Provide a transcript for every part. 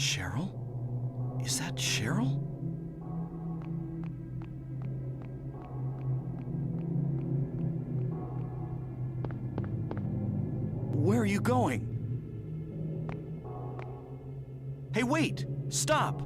Cheryl? Is that Cheryl? Where are you going? Hey, wait! Stop!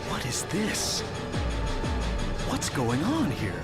What is this? What's going on here?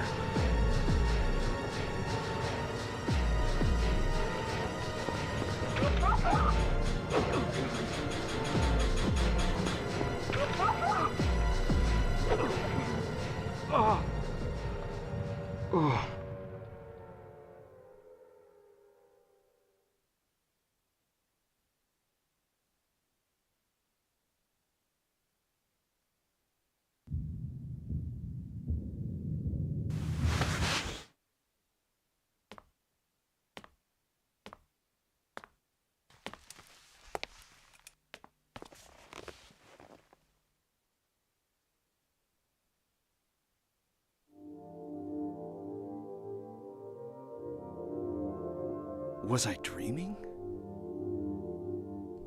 Was I dreaming?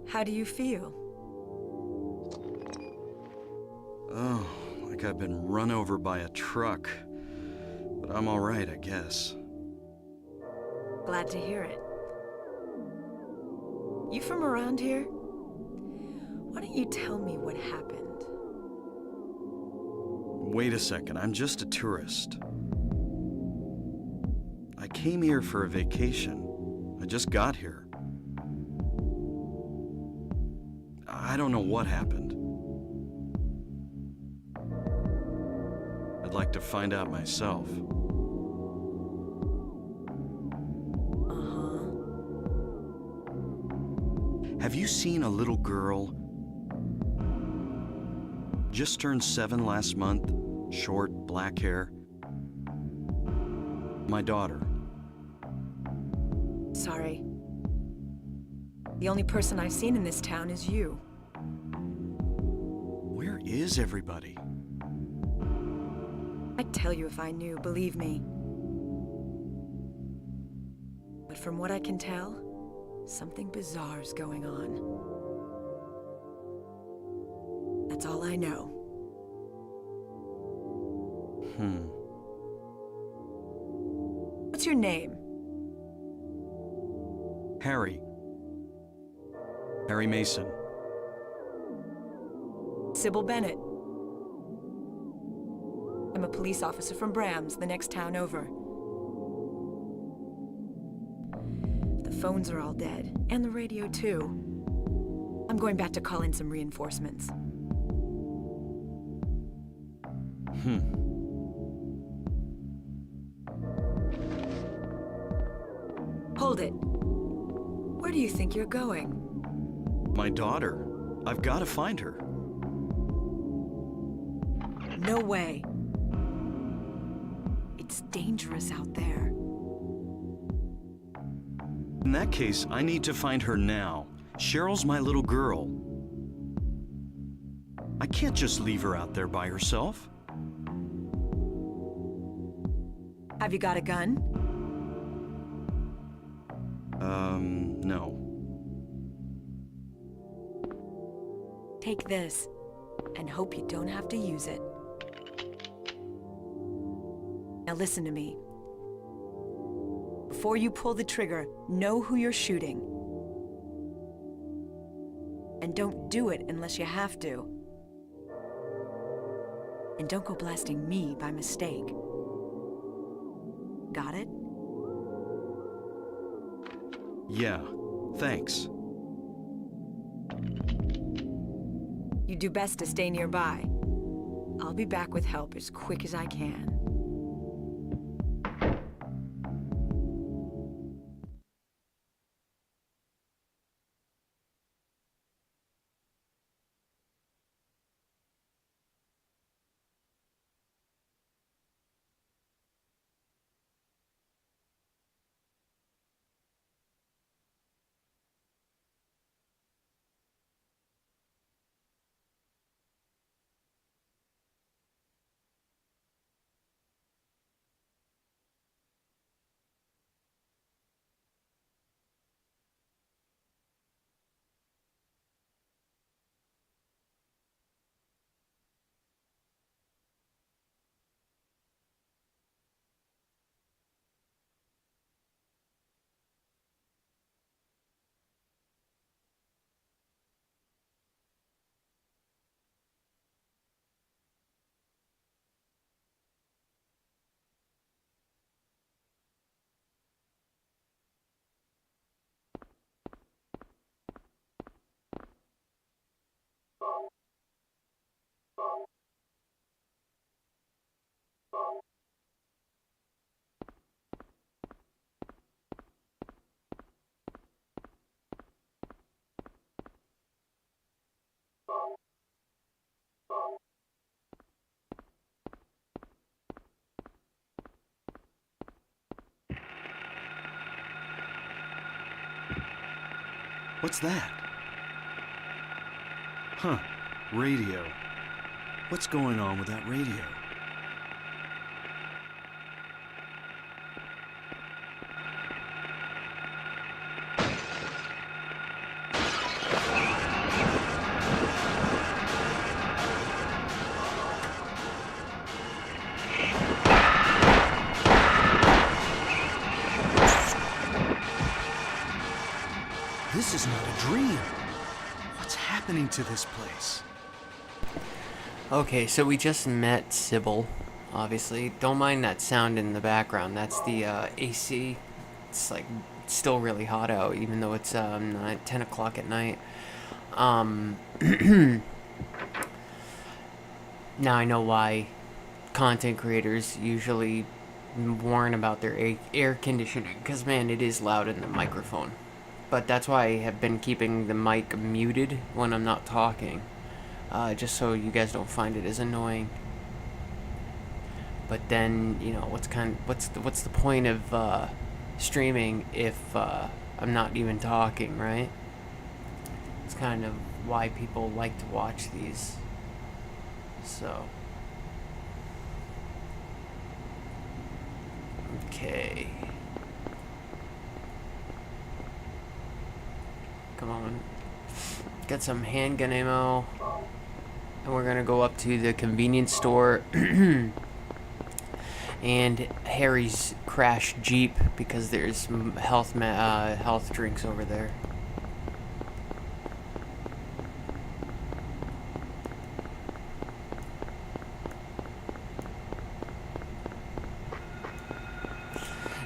How do you feel? Oh, like I've been run over by a truck. But I'm all right, I guess. Glad to hear it. You from around here? Why don't you tell me what happened? Wait a second, I'm just a tourist. I came here for a vacation. I just got here. I don't know what happened. I'd like to find out myself. Uh-huh. Have you seen a little girl? Just turned 7 last month, short, black hair. My daughter. Sorry. The only person I've seen in this town is you. Where is everybody? I'd tell you if I knew, believe me. But from what I can tell, something bizarre's going on. That's all I know. What's your name? Harry. Harry Mason. Sybil Bennett. I'm a police officer from Brams, the next town over. The phones are all dead, and the radio too. I'm going back to call in some reinforcements. Hold it. do you think you're going? My daughter. I've got to find her. No way. It's dangerous out there. In that case, I need to find her now. Cheryl's my little girl. I can't just leave her out there by herself. Have you got a gun? No. Take this, and hope you don't have to use it. Now listen to me. Before you pull the trigger, know who you're shooting. And don't do it unless you have to. And don't go blasting me by mistake. Got it? Yeah, thanks. You do best to stay nearby. I'll be back with help as quick as I can. What's that? Huh, radio. What's going on with that radio? This is not a dream. What's happening to this place? Okay, so we just met Sybil, obviously. Don't mind that sound in the background. That's the AC. It's like still really hot out, even though it's 10 o'clock at night. Now I know why content creators usually warn about their air conditioning, because man, it is loud in the microphone. But that's why I have been keeping the mic muted when I'm not talking, just so you guys don't find it as annoying. But then, you know, what's the point of streaming if I'm not even talking, right? It's kind of why people like to watch these. So, okay. Come on. Got some handgun ammo. And we're gonna go up to the convenience store and Harry's crashed Jeep because there's health drinks over there.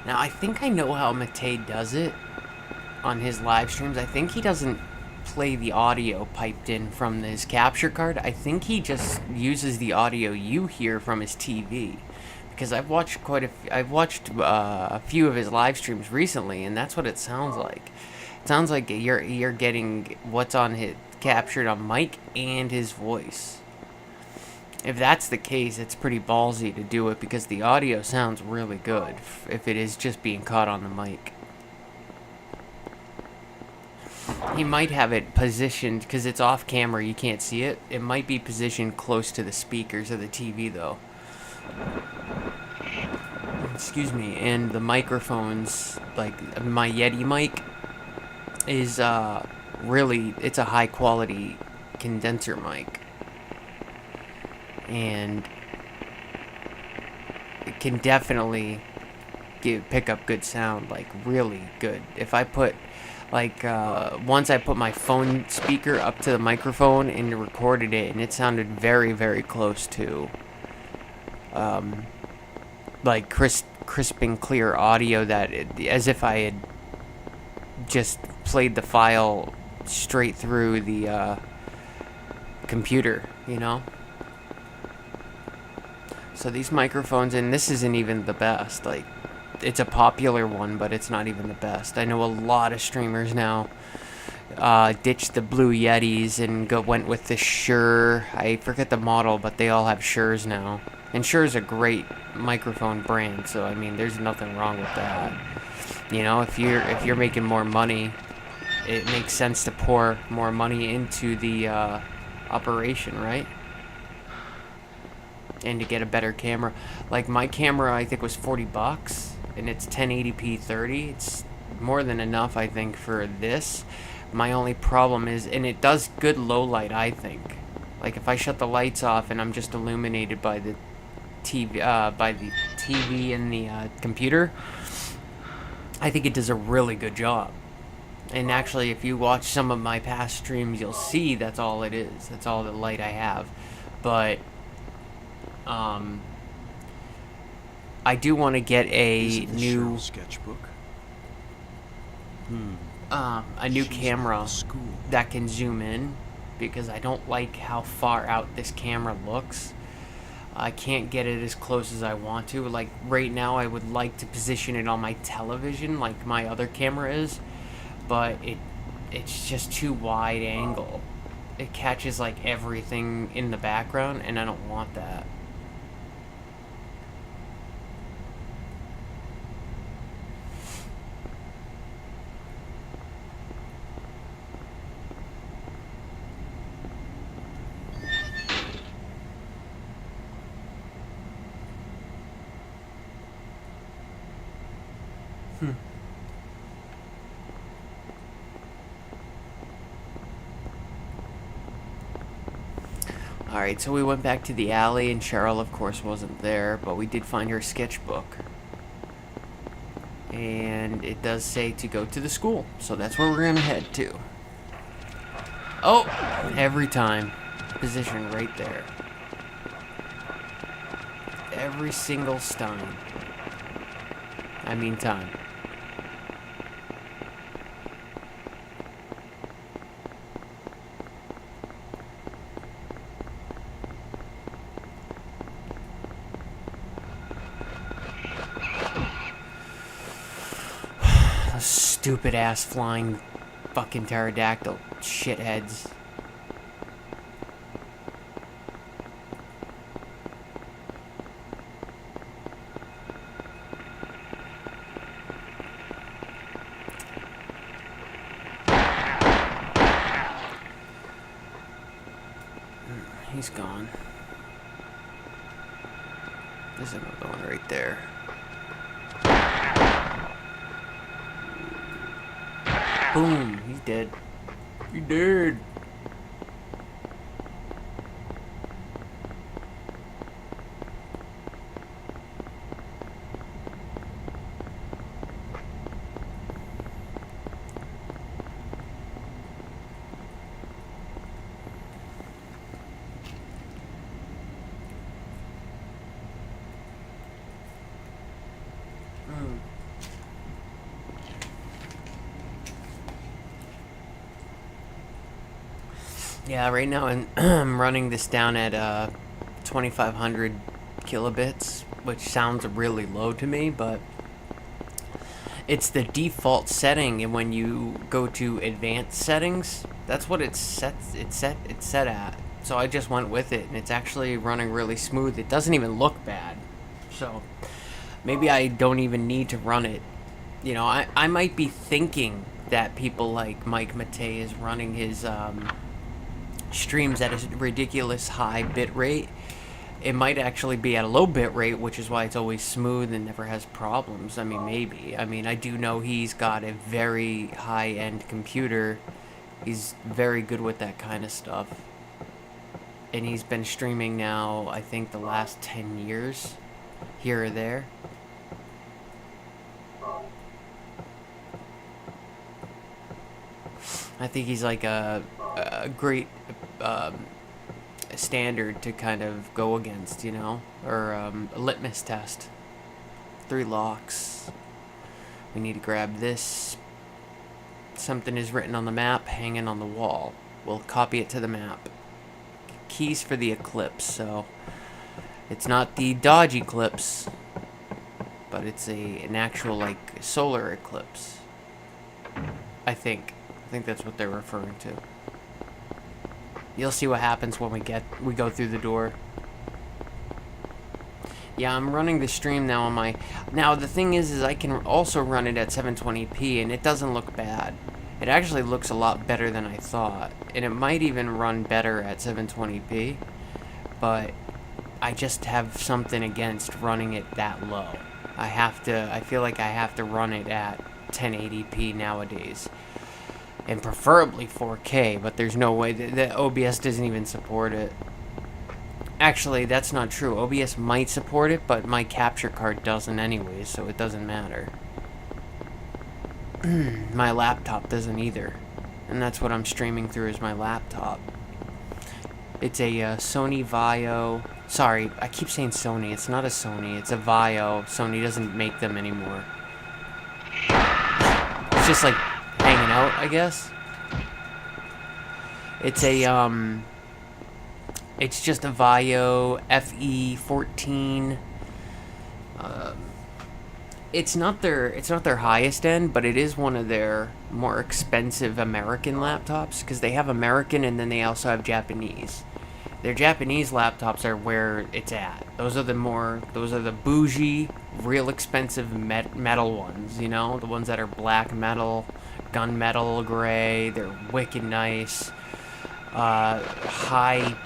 Now I think I know how Matei does it on his live streams. I think he doesn't play the audio piped in from his capture card. I think he just uses the audio you hear from his TV, because I've watched a few of his live streams recently, and that's what it sounds like. It sounds like you're getting what's on his captured on mic and his voice. If that's the case, it's pretty ballsy to do it because the audio sounds really good if it is just being caught on the mic. He might have it positioned, because it's off camera, you can't see it. It might be positioned close to the speakers of the TV, though. Excuse me. And the microphones, like my Yeti mic, is really, it's a high quality condenser mic. And it can definitely pick up good sound, like really good. If I put, like, once I put my phone speaker up to the microphone and recorded it, and it sounded very, very close to, like, crisp and clear audio as if I had just played the file straight through the computer, you know? So these microphones, and this isn't even the best, like, it's a popular one, but it's not even the best. I know a lot of streamers now ditched the Blue Yetis and went with the Shure. I forget the model, but they all have Shures now. And Shure's a great microphone brand, so I mean, there's nothing wrong with that. You know, if you're making more money, it makes sense to pour more money into the operation, right? And to get a better camera. Like my camera, I think was $40, and it's 1080p 30. It's more than enough, I think, for this. My only problem is, and it does good low light, I think. Like if I shut the lights off and I'm just illuminated by the TV, and the computer, I think it does a really good job. And actually, if you watch some of my past streams, you'll see that's all it is. That's all the light I have. But I do want to get a new sketchbook. a new camera that can zoom in, because I don't like how far out this camera looks. I can't get it as close as I want to. Like right now, I would like to position it on my television like my other camera is, but it's just too wide angle. It catches like everything in the background, and I don't want that. Alright, so we went back to the alley, and Cheryl, of course, wasn't there, but we did find her sketchbook. And it does say to go to the school, so that's where we're gonna head to. Oh! Every time. Position right there. Every single time. I mean time. Stupid ass flying fucking pterodactyl shitheads. He's gone. There's another one right there. Boom, he's dead. He's dead. Yeah, right now I'm running this down at 2500 kilobits, which sounds really low to me, but It's the default setting, and when you go to advanced settings, that's what it's set at. So I just went with it, and it's actually running really smooth. It doesn't even look bad. So maybe I don't even need to run it. You know, I might be thinking that people like Mike Matei is running his streams at a ridiculous high bit rate. It might actually be at a low bit rate, which is why it's always smooth and never has problems. I mean, maybe. I mean, I do know he's got a very high-end computer. He's very good with that kind of stuff. And he's been streaming now, I think, the last 10 years, here or there. I think he's like a great standard to kind of go against, you know, or a litmus test. 3 locks. We need to grab this. Something is written on the map, hanging on the wall. We'll copy it to the map. Keys for the eclipse, so it's not the dodgy eclipse, but it's an actual like solar eclipse. I think that's what they're referring to. You'll see what happens when we go through the door. Yeah, I'm running the stream now on my... Now, the thing is I can also run it at 720p, and it doesn't look bad. It actually looks a lot better than I thought. And it might even run better at 720p. But I just have something against running it that low. I feel like I have to run it at 1080p nowadays. And preferably 4K, but there's no way. The OBS doesn't even support it. Actually, that's not true. OBS might support it, but my capture card doesn't anyway, so it doesn't matter. My laptop doesn't either. And that's what I'm streaming through is my laptop. It's a Sony Vaio. Sorry, I keep saying Sony. It's not a Sony. It's a Vaio. Sony doesn't make them anymore. It's just like hanging out, I guess. It's a it's just a Vaio FE14. It's not their highest end, but it is one of their more expensive American laptops, because they have American and then they also have Japanese. Their Japanese laptops are where it's at. Those are the bougie, real expensive metal ones, you know? The ones that are black metal, gunmetal gray, they're wicked nice. High,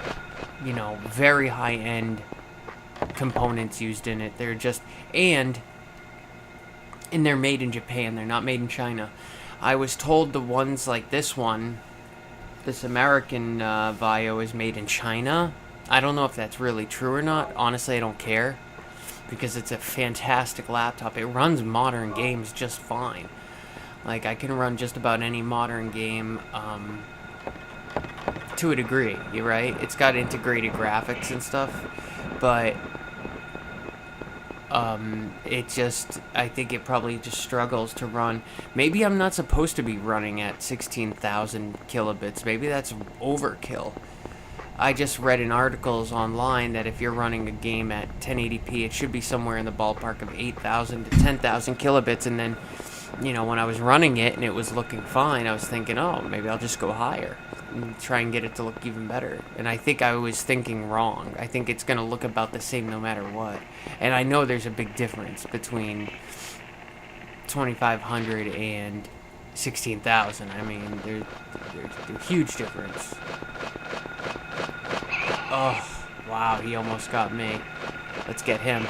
you know, very high-end components used in it. They're just... And they're made in Japan. They're not made in China. I was told the ones like this one, this American Vaio, is made in China. I don't know if that's really true or not. Honestly, I don't care, because it's a fantastic laptop. It runs modern games just fine. Like, I can run just about any modern game to a degree, you're right? It's got integrated graphics and stuff, but it just, I think it probably just struggles to run. Maybe I'm not supposed to be running at 16,000 kilobits. Maybe that's overkill. I just read in articles online that if you're running a game at 1080p, it should be somewhere in the ballpark of 8,000 to 10,000 kilobits, and then, you know, when I was running it and it was looking fine, I was thinking, oh, maybe I'll just go higher and try and get it to look even better. And I think I was thinking wrong. I think it's going to look about the same no matter what. And I know there's a big difference between 2,500 and 16,000. I mean, there's a huge difference. Oh, wow, he almost got me. Let's get him.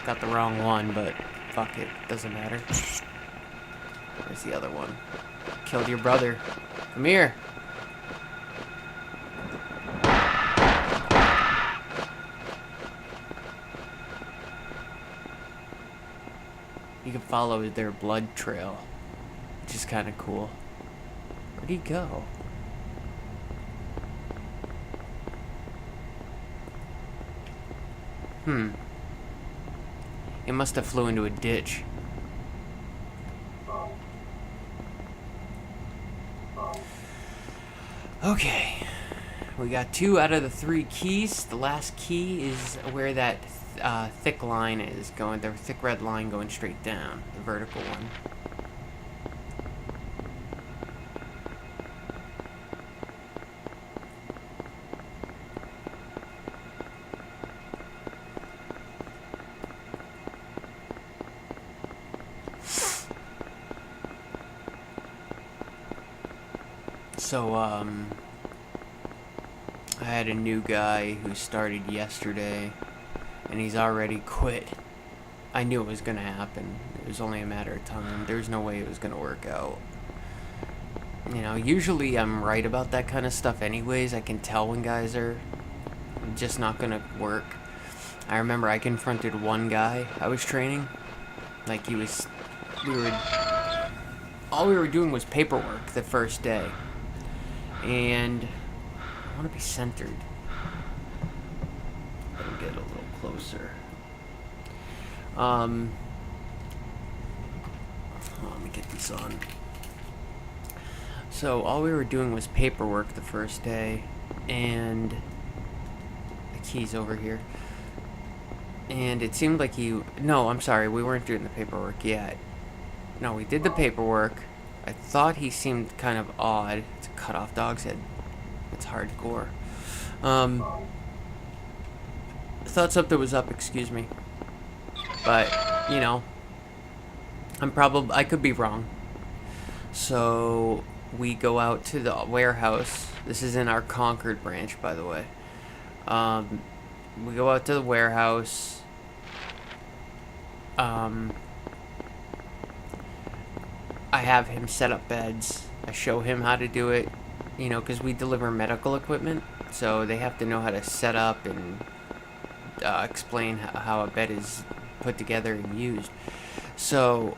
Got the wrong one, but fuck it, doesn't matter. Where's the other one? Killed your brother. Come here. You can follow their blood trail, which is kind of cool. Where'd he go? It must have flew into a ditch. Okay. We got 2 out of the 3 keys. The last key is where that thick line is going, the thick red line going straight down, the vertical one. So, I had a new guy who started yesterday, and he's already quit. I knew it was gonna happen. It was only a matter of time. There's no way it was gonna work out. You know, usually I'm right about that kind of stuff anyways. I can tell when guys are just not gonna work. I remember I confronted one guy I was training. Like, all we were doing was paperwork the first day. And I want to be centered. Let me get a little closer. Let me get these on. So all we were doing was paperwork the first day, and the key's over here. And it seemed like no, I'm sorry, we weren't doing the paperwork yet. No, we did the paperwork. I thought he seemed kind of odd. It's a cut-off dog's head. It's hardcore. Thought something was up, excuse me. But, you know, I could be wrong. So, we go out to the warehouse. This is in our Concord branch, by the way. We go out to the warehouse. I have him set up beds. I show him how to do it, you know, because we deliver medical equipment, so they have to know how to set up and explain how a bed is put together and used. So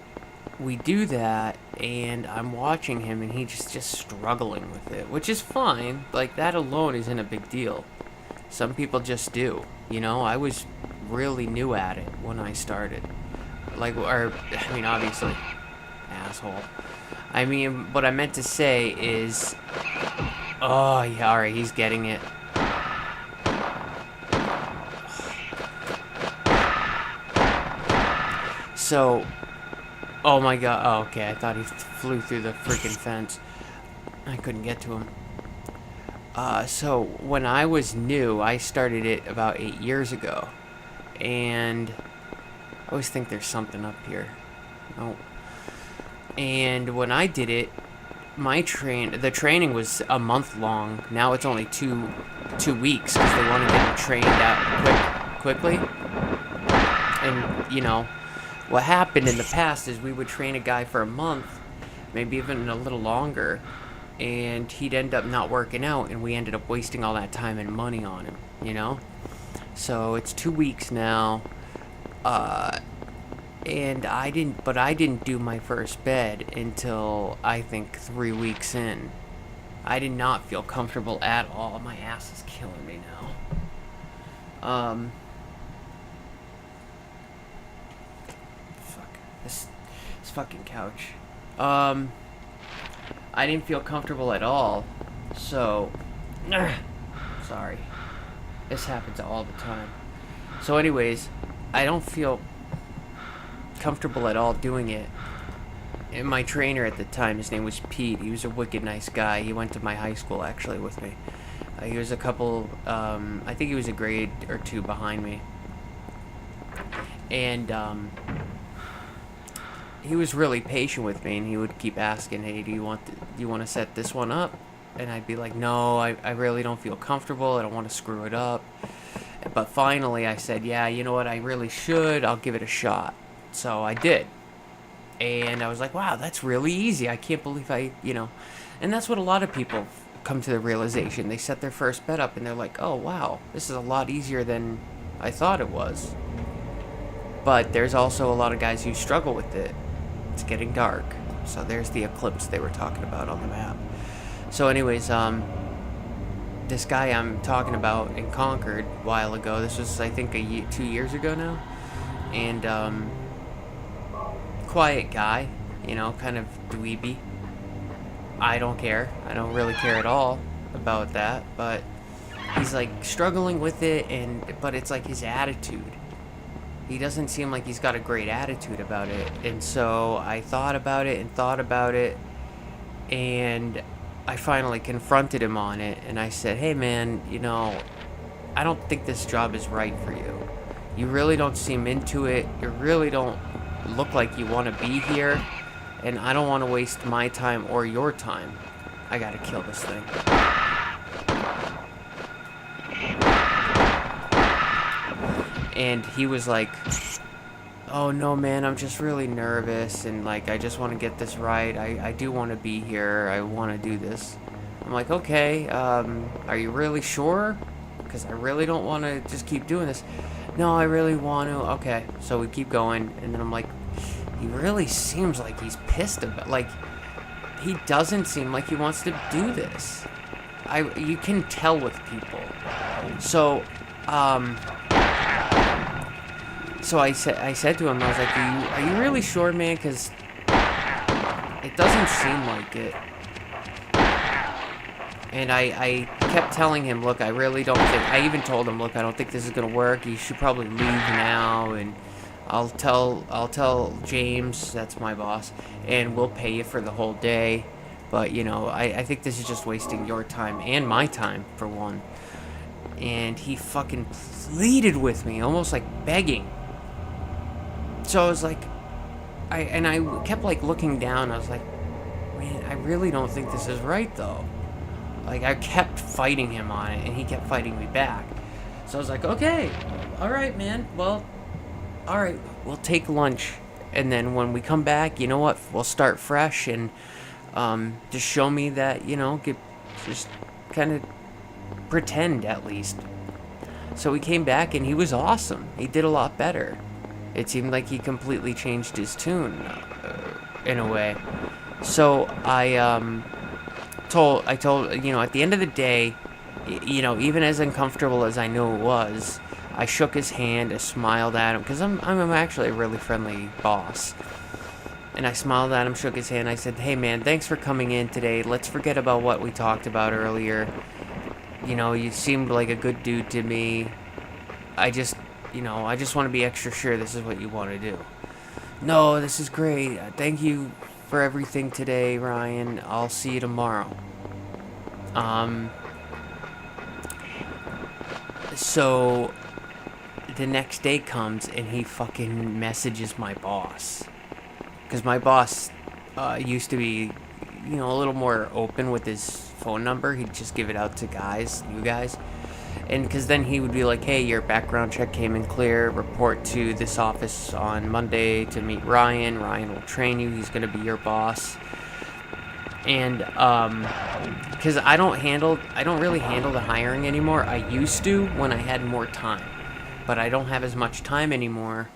we do that, and I'm watching him, and he's just struggling with it, which is fine. Like, that alone isn't a big deal. Some people just do, you know. I was really new at it when I started. Obviously, asshole. I mean, what I meant to say is, oh yeah, all right, he's getting it. So, oh my god, oh, okay, I thought he flew through the freaking fence. I couldn't get to him. So when I was new, I started it about 8 years ago, and I always think there's something up here. Oh. And when I did it, the training was a month long. Now it's only two weeks because they want to get him trained out quickly. And, you know, what happened in the past is we would train a guy for a month, maybe even a little longer, and he'd end up not working out, and we ended up wasting all that time and money on him, you know? So it's 2 weeks now. And I didn't do my first bed until, I think, 3 weeks in. I did not feel comfortable at all. My ass is killing me now. Fuck. This fucking couch. I didn't feel comfortable at all. So, sorry. This happens all the time. So anyways, I don't feel comfortable at all doing it. And my trainer at the time, his name was Pete. He was a wicked nice guy. He went to my high school actually with me. He was I think he was a grade or 2 behind me. And he was really patient with me, and he would keep asking, "Hey, do you want to set this one up?" And I'd be like, "No, I really don't feel comfortable. I don't want to screw it up." But finally I said, "Yeah, you know what? I really should. I'll give it a shot." So I did. And I was like, wow, that's really easy. I can't believe and that's what a lot of people come to the realization. They set their first bed up and they're like, oh, wow, this is a lot easier than I thought it was. But there's also a lot of guys who struggle with it. It's getting dark. So there's the eclipse they were talking about on the map. So anyways, this guy I'm talking about in Concord a while ago, this was, I think, 2 years ago now. And, quiet guy, you know, kind of dweeby. I don't care. I don't really care at all about that, but he's like struggling with it, but it's like his attitude. He doesn't seem like he's got a great attitude about it. And so I thought about it, and I finally confronted him on it, and I said, hey man, I don't think this job is right for you. You really don't seem into it. You really don't look like you want to be here, and I don't want to waste my time or your time. I gotta kill this thing. And he was like, oh no man, I'm just really nervous, and like I just want to get this right. I do want to be here. I want to do this. I'm like, okay, are you really sure? Because I really don't want to just keep doing this. No, I really want to. Okay, so we keep going, and then I'm like, he really seems like he's pissed about, like, he doesn't seem like he wants to do this. You can tell with people. So I said to him, I was like, are you really sure, man? Because it doesn't seem like it. And I kept telling him, look, I really don't think, I even told him, look, I don't think this is going to work. You should probably leave now, and I'll tell James, that's my boss, and we'll pay you for the whole day. But, I think this is just wasting your time and my time, for one. And he fucking pleaded with me, almost like begging. So I was like, I kept like looking down. I was like, man, I really don't think this is right though. Like I kept fighting him on it, and he kept fighting me back. So I was like, okay, all right, man. Well, all right, we'll take lunch, and then when we come back, you know what? We'll start fresh, and just show me that, just kind of pretend at least. So we came back, and he was awesome. He did a lot better. It seemed like he completely changed his tune, in a way. So I told, at the end of the day, even as uncomfortable as I knew it was, I shook his hand, I smiled at him, because I'm actually a really friendly boss. And I smiled at him, shook his hand, I said, hey man, thanks for coming in today. Let's forget about what we talked about earlier. You seemed like a good dude to me. I just want to be extra sure this is what you want to do. No, this is great. Thank you for everything today, Ryan. I'll see you tomorrow. So the next day comes, and he fucking messages my boss. Because my boss used to be, a little more open with his phone number. He'd just give it out to new guys. And because then he would be like, hey, your background check came in clear. Report to this office on Monday to meet Ryan. Ryan will train you. He's going to be your boss. And because I don't really handle the hiring anymore. I used to when I had more time. But I don't have as much time anymore.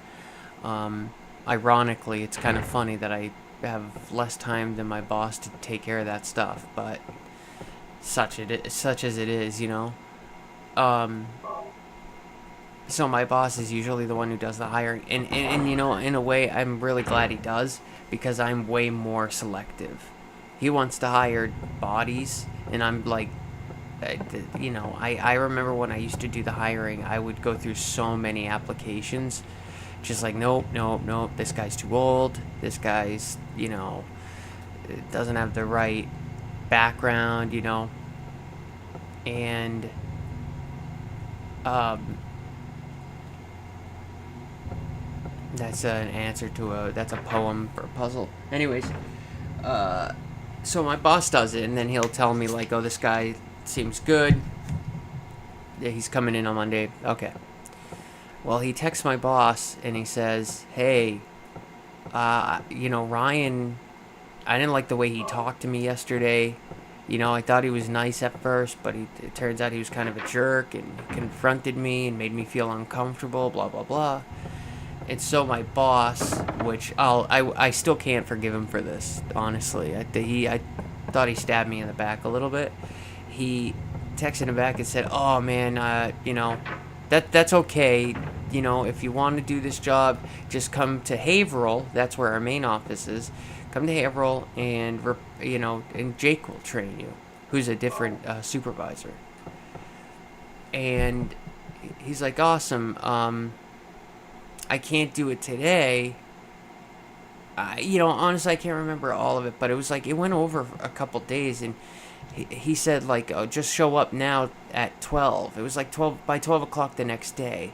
Ironically, it's kind of funny that I have less time than my boss to take care of that stuff. But such as it is, So my boss is usually the one who does the hiring, and in a way, I'm really glad he does, because I'm way more selective. He wants to hire bodies, and I'm like, I remember when I used to do the hiring, I would go through so many applications, just like, nope, this guy's too old, this guy's, doesn't have the right background, and that's an answer to that's a poem for a puzzle. Anyways, so my boss does it, and then he'll tell me like, oh, this guy seems good. Yeah, he's coming in on Monday. Okay. Well, he texts my boss, and he says, hey, Ryan, I didn't like the way he talked to me yesterday. I thought he was nice at first, but it turns out he was kind of a jerk, and confronted me and made me feel uncomfortable, blah, blah, blah. And so my boss, which I still can't forgive him for this, honestly. I thought he stabbed me in the back a little bit. He texted him back and said, oh, man, that's okay. If you want to do this job, just come to Haverhill. That's where our main office is. Come to Haverhill, and and Jake will train you, who's a different supervisor. And he's like, awesome. I can't do it today. Honestly, I can't remember all of it, but it was like, it went over a couple days, and he said, like, oh, just show up now at 12. It was like 12 o'clock the next day.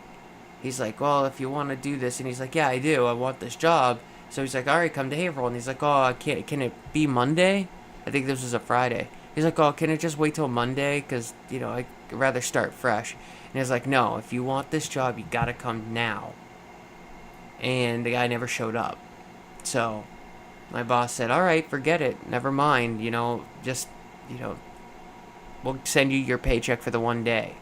He's like, well, if you want to do this, and he's like, yeah, I do. I want this job. So he's like, all right, come to Haverhill. And he's like, oh, can it be Monday? I think this was a Friday. He's like, oh, can it just wait till Monday? Because, I'd rather start fresh. And he's like, no, if you want this job, you got to come now. And the guy never showed up. So my boss said, all right, forget it. Never mind. Just, we'll send you your paycheck for the one day.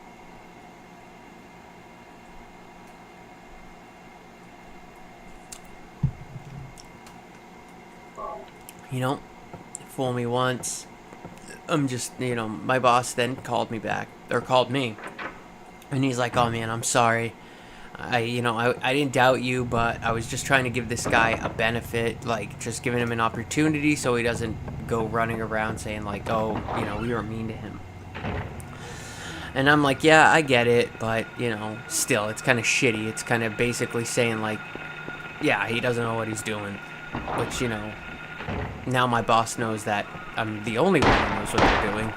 Fool me once. I'm just, my boss then called me. And he's like, oh man, I'm sorry. I didn't doubt you, but I was just trying to give this guy a benefit, like just giving him an opportunity so he doesn't go running around saying like, oh, we were mean to him. And I'm like, yeah, I get it, but, still, it's kind of shitty. It's kind of basically saying like, yeah, he doesn't know what he's doing. Which, now my boss knows that I'm the only one who knows what they're doing.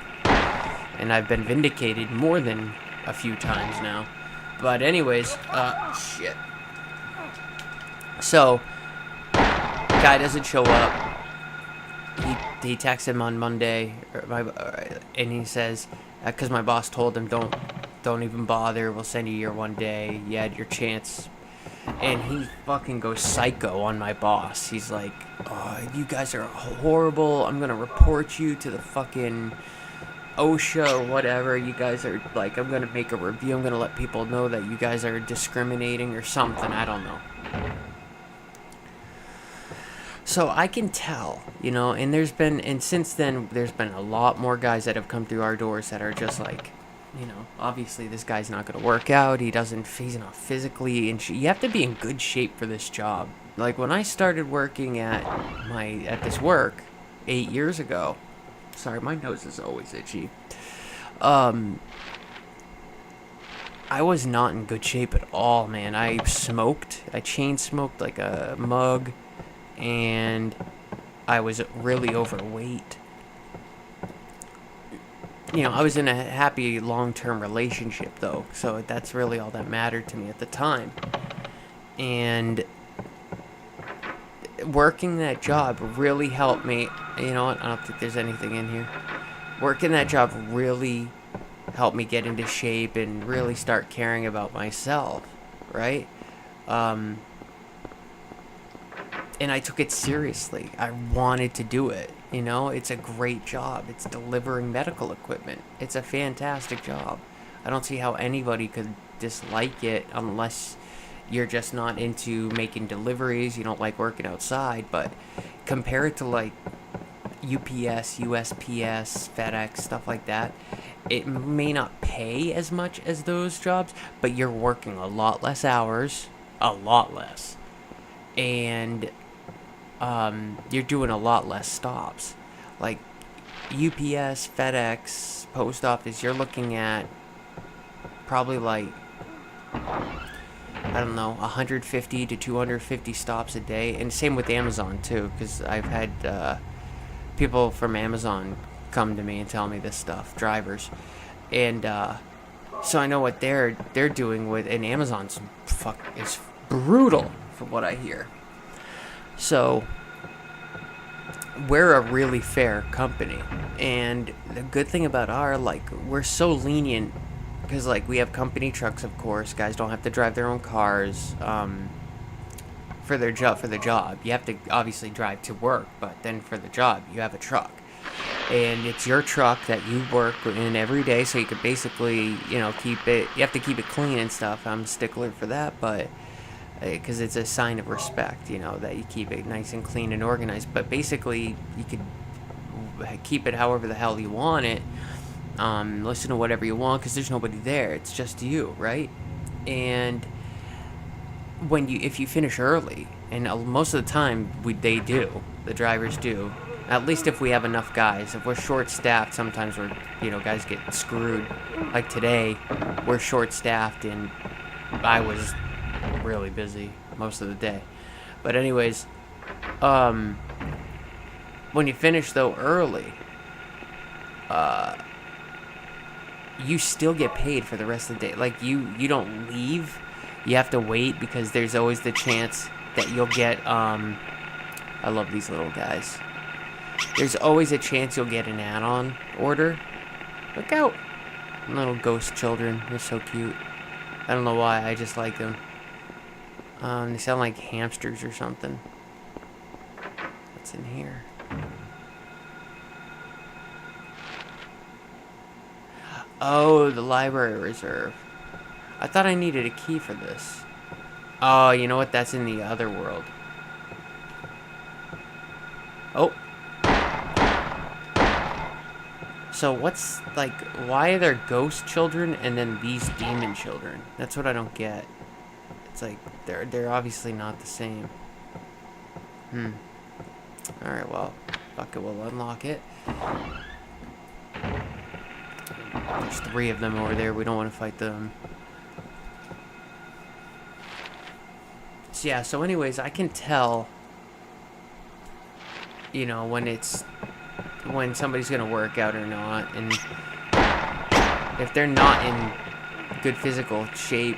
And I've been vindicated more than a few times now. But anyways, shit. So, guy doesn't show up. He texts him on Monday, and he says, because my boss told him, don't even bother, we'll send you your one day, you had your chance. And he fucking goes psycho on my boss. He's like, oh, you guys are horrible, I'm gonna report you to the fucking OSHA or whatever. You guys are like, I'm gonna make a review, I'm gonna let people know that you guys are discriminating or something, I don't know. So I can tell, and since then there's been a lot more guys that have come through our doors that are just like, obviously this guy's not gonna work out, he's not physically you have to be in good shape for this job. Like when I started working at this work 8 years ago, sorry, my nose is always itchy. I was not in good shape at all, man. I chain smoked like a mug, and I was really overweight. I was in a happy long-term relationship though, so that's really all that mattered to me at the time. And working that job really helped me. You know what? I don't think there's anything in here. Working that job really helped me get into shape and really start caring about myself, right? And I took it seriously. I wanted to do it. It's a great job. It's delivering medical equipment. It's a fantastic job. I don't see how anybody could dislike it unless you're just not into making deliveries, you don't like working outside. But compare it to like UPS, USPS, FedEx, stuff like that, it may not pay as much as those jobs, but you're working a lot less hours, and you're doing a lot less stops. Like UPS, FedEx, post office, you're looking at probably like, I don't know, 150 to 250 stops a day. And same with Amazon too, because I've had people from Amazon come to me and tell me this stuff, drivers. And so I know what they're doing with, and Amazon's is brutal from what I hear. So we're a really fair company, and the good thing about we're so lenient because we have company trucks, of course. Guys don't have to drive their own cars for their job. You have to obviously drive to work, but then for the job you have a truck, and it's your truck that you work in every day, so you could basically keep it, you have to keep it clean and stuff. I'm a stickler for that, but because it's a sign of respect, that you keep it nice and clean and organized. But basically, you could keep it however the hell you want it. Listen to whatever you want, because there's nobody there. It's just you, right? And if you finish early, and most of the time the drivers do. At least if we have enough guys. If we're short-staffed, sometimes we're, guys get screwed. Like today, we're short-staffed, and I was really busy most of the day. But anyways, when you finish though early, you still get paid for the rest of the day. Like you don't leave. You have to wait because there's always the chance that you'll get I love these little guys. There's always a chance you'll get an add-on order. Look out. Little ghost children. They're so cute. I don't know why, I just like them. They sound like hamsters or something. What's in here? Oh, the library reserve. I thought I needed a key for this. Oh, you know what? That's in the other world. Oh. So what's, like, why are there ghost children and then these demon children? That's what I don't get. It's like, they're obviously not the same. Alright, well, fuck it, we'll unlock it. There's 3 of them over there, we don't want to fight them. So yeah, so anyways, I can tell, when somebody's gonna work out or not, and if they're not in good physical shape,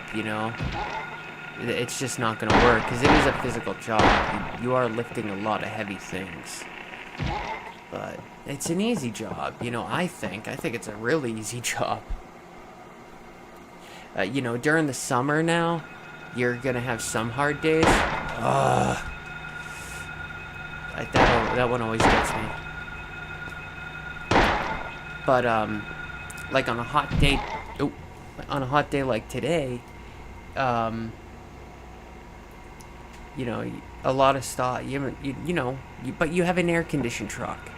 it's just not gonna work, because it is a physical job. You are lifting a lot of heavy things, but it's an easy job, I think it's a really easy job. During the summer now, you're gonna have some hard days. That one always gets me. But like on a hot day, like today, a lot of stuff. But you have an air-conditioned truck.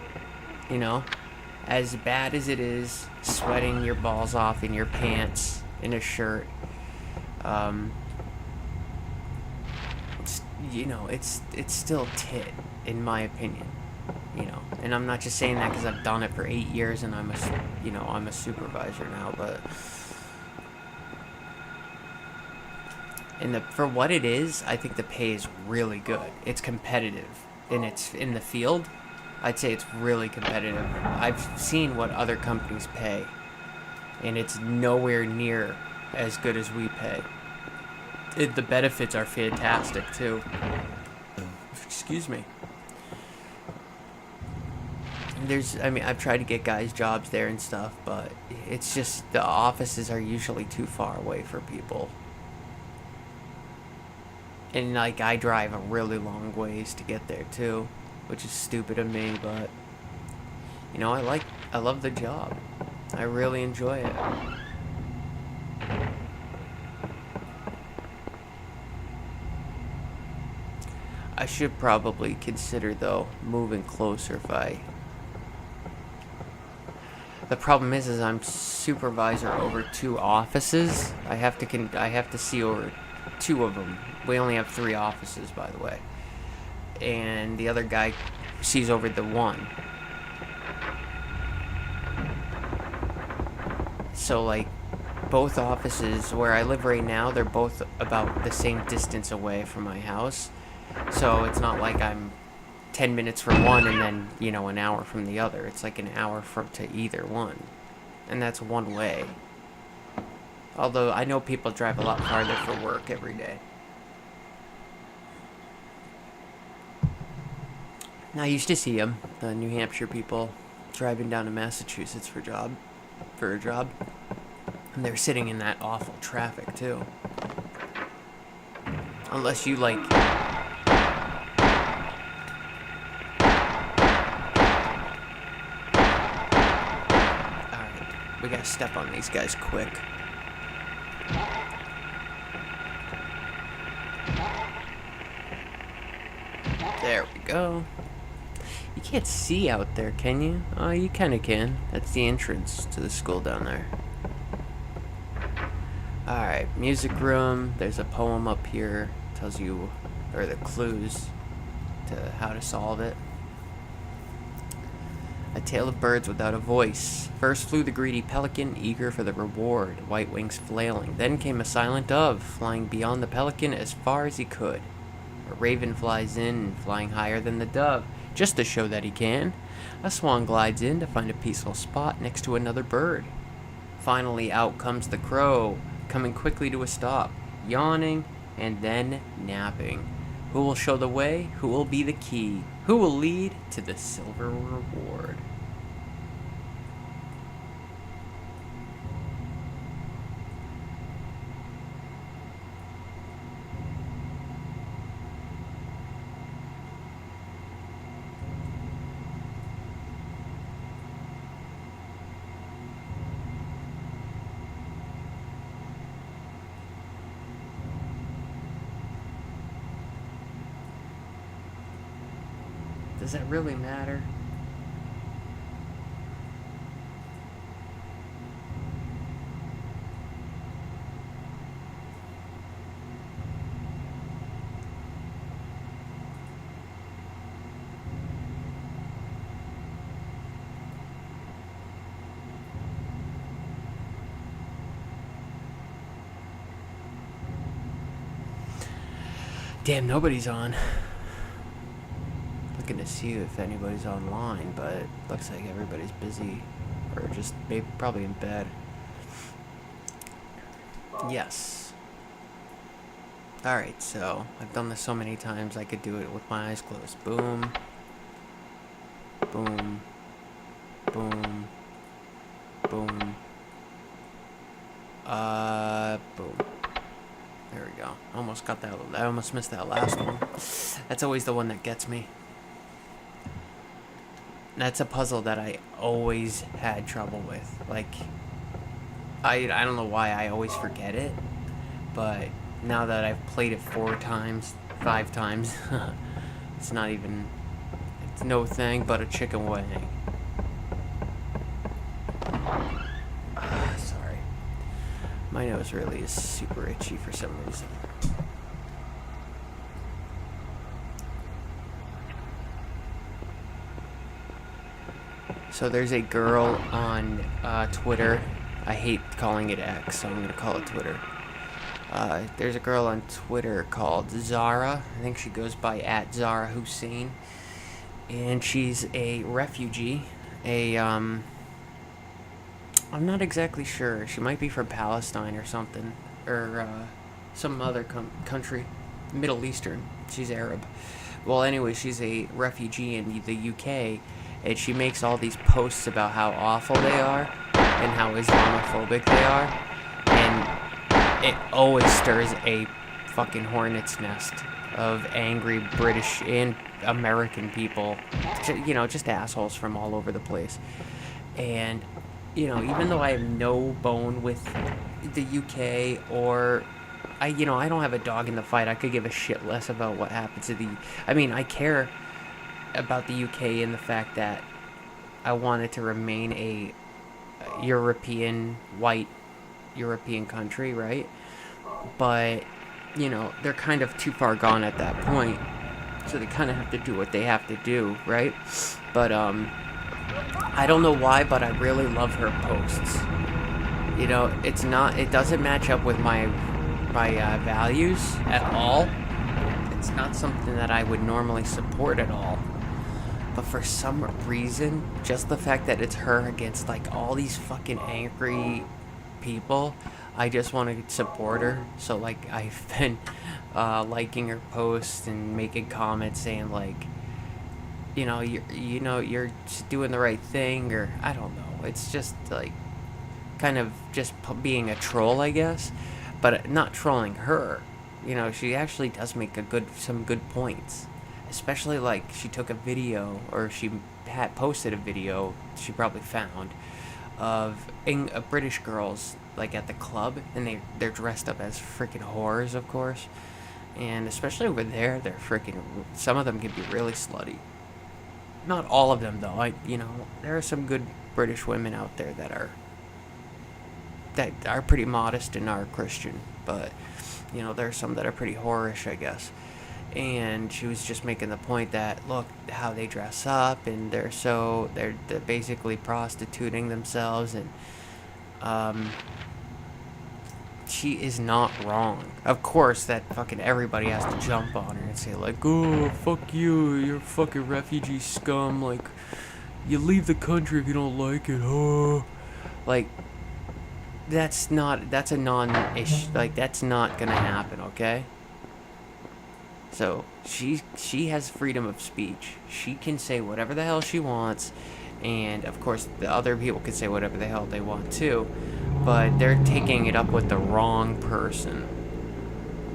As bad as it is, sweating your balls off in your pants, in a shirt. It's still tit, in my opinion. And I'm not just saying that because I've done it for 8 years and I'm a supervisor now, but for what it is, I think the pay is really good. It's competitive, and it's in the field. I'd say it's really competitive. I've seen what other companies pay, and it's nowhere near as good as we pay. The benefits are fantastic too. Excuse me. I've tried to get guys jobs there and stuff, but it's just the offices are usually too far away for people. And like I drive a really long ways to get there too, which is stupid of me, but I love the job. I really enjoy it. I should probably consider though moving closer if The problem is I'm supervisor over 2 offices. I have to see over 2 of them. We only have 3 offices, by the way. And the other guy sees over the 1. So like both offices where I live right now, they're both about the same distance away from my house. So it's not like I'm 10 minutes from one and then, an hour from the other. It's like an hour to either one. And that's one way. Although I know people drive a lot farther for work every day. And I used to see them, the New Hampshire people, driving down to Massachusetts for a job. And they're sitting in that awful traffic too. Unless you like... We gotta step on these guys quick. There we go. You can't see out there, can you? Oh, you kinda can. That's the entrance to the school down there. Alright, music room. There's a poem up here. Tells you, or the clues to how to solve it. A tale of birds without a voice. First flew the greedy pelican, eager for the reward, white wings flailing. Then came a silent dove, flying beyond the pelican as far as he could. A raven flies in, flying higher than the dove, just to show that he can. A swan glides in to find a peaceful spot next to another bird. Finally, out comes the crow, coming quickly to a stop, yawning and then napping. Who will show the way? Who will be the key? Who will lead to the silver reward? Does that really matter? Damn, nobody's on. Looking to see if anybody's online, but it looks like everybody's busy or just maybe probably in bed. Yes. Alright, so I've done this so many times I could do it with my eyes closed. Boom. Boom. Boom. Boom. Boom. There we go. Almost got that. I almost missed that last one. That's always the one that gets me. That's a puzzle that I always had trouble with. Like, I don't know why I always forget it, but now that I've played it 4 times, 5 times, it's not even, it's no thing but a chicken wing. Sorry. My nose really is super itchy for some reason. So there's a girl on Twitter. I hate calling it X, so I'm going to call it Twitter. There's a girl on Twitter called Zara. I think she goes by @ZaraHussein. And she's a refugee. I'm not exactly sure. She might be from Palestine or something. Or some other country. Middle Eastern. She's Arab. Well, anyway, she's a refugee in the UK. And she makes all these posts about how awful they are and how Islamophobic they are, and it always stirs a fucking hornet's nest of angry British and American people, you know, just assholes from all over the place. And, you know, even though I have no bone with the UK or I don't have a dog in the fight, I could give a shit less about what happens to I care about the UK and the fact that I want it to remain a white European country, right? But, you know, they're kind of too far gone at that point, so they kind of have to do what they have to do, right? But, I don't know why, but I really love her posts. You know, it doesn't match up with my values at all. It's not something that I would normally support at all. But for some reason, just the fact that it's her against, like, all these fucking angry people, I just want to support her. So, like, I've been liking her posts and making comments saying, like, you're just doing the right thing, or I don't know. It's just, like, kind of just being a troll, I guess. But not trolling her. You know, she actually does make some good points. Especially, like, she took a video, or she had posted a video, she probably found, of British girls, like, at the club, and they're dressed up as freaking whores, of course. And especially over there, some of them can be really slutty. Not all of them, though. There are some good British women out there that are pretty modest and are Christian, but, you know, there are some that are pretty whorish, I guess. and she was just making the point that, look how they dress up, and they're basically prostituting themselves, and she is not wrong. Of course, that fucking everybody has to jump on her and say, like, oh, fuck you, you're fucking refugee scum, like, you leave the country if you don't like it, oh. Like, that's a non-issue, like, that's not gonna happen, okay? So, she has freedom of speech. She can say whatever the hell she wants, and, of course, the other people can say whatever the hell they want, too. But they're taking it up with the wrong person.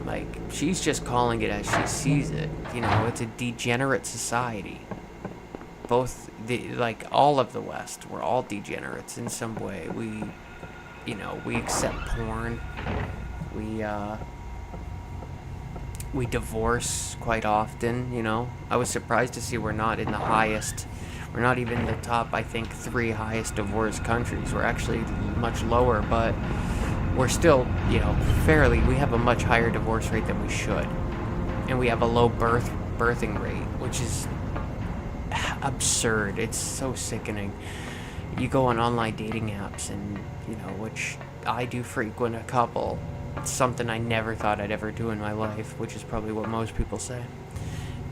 Like, she's just calling it as she sees it. You know, it's a degenerate society. All of the West, we're all degenerates in some way. We accept porn. We divorce quite often, you know. I was surprised to see we're not even the top, I think, 3 highest divorced countries. We're actually much lower, but we're still, we have a much higher divorce rate than we should. And we have a low birthing rate, which is absurd. It's so sickening. You go on online dating apps and, which I do frequent a couple. It's something I never thought I'd ever do in my life, which is probably what most people say.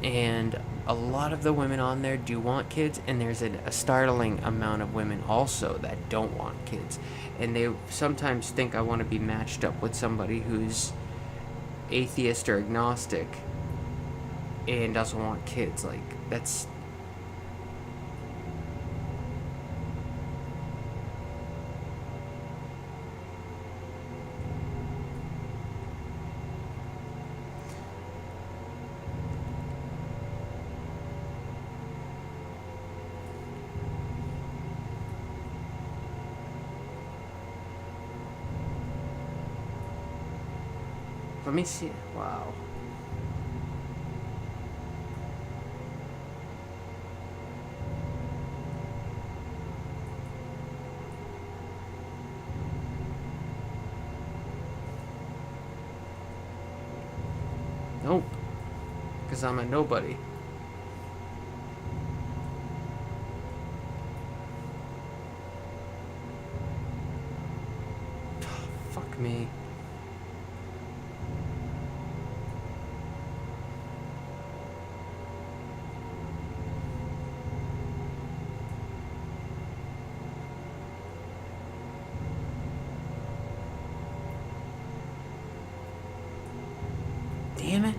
And a lot of the women on there do want kids, and there's a startling amount of women also that don't want kids. And they sometimes think I want to be matched up with somebody who's atheist or agnostic and doesn't want kids. Like, that's... Let me see. Wow. Nope. Because I'm a nobody. Fuck me. Damn it.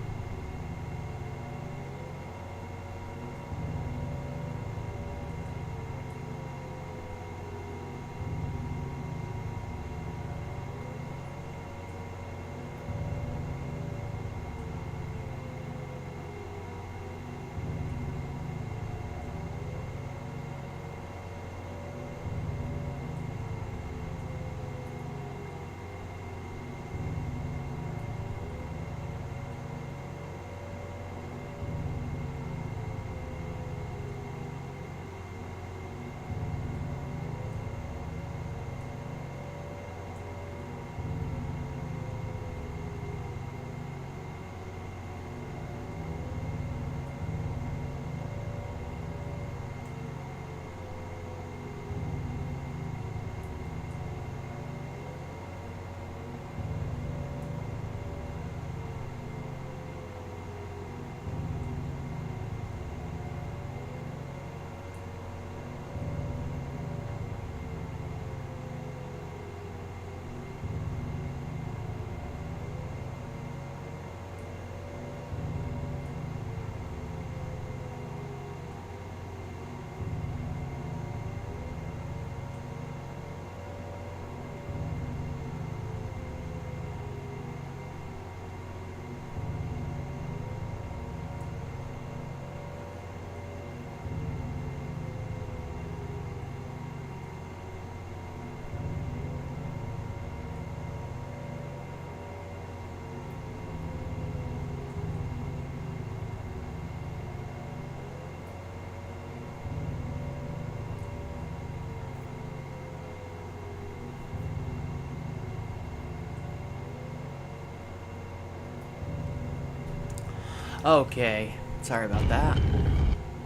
Okay, sorry about that.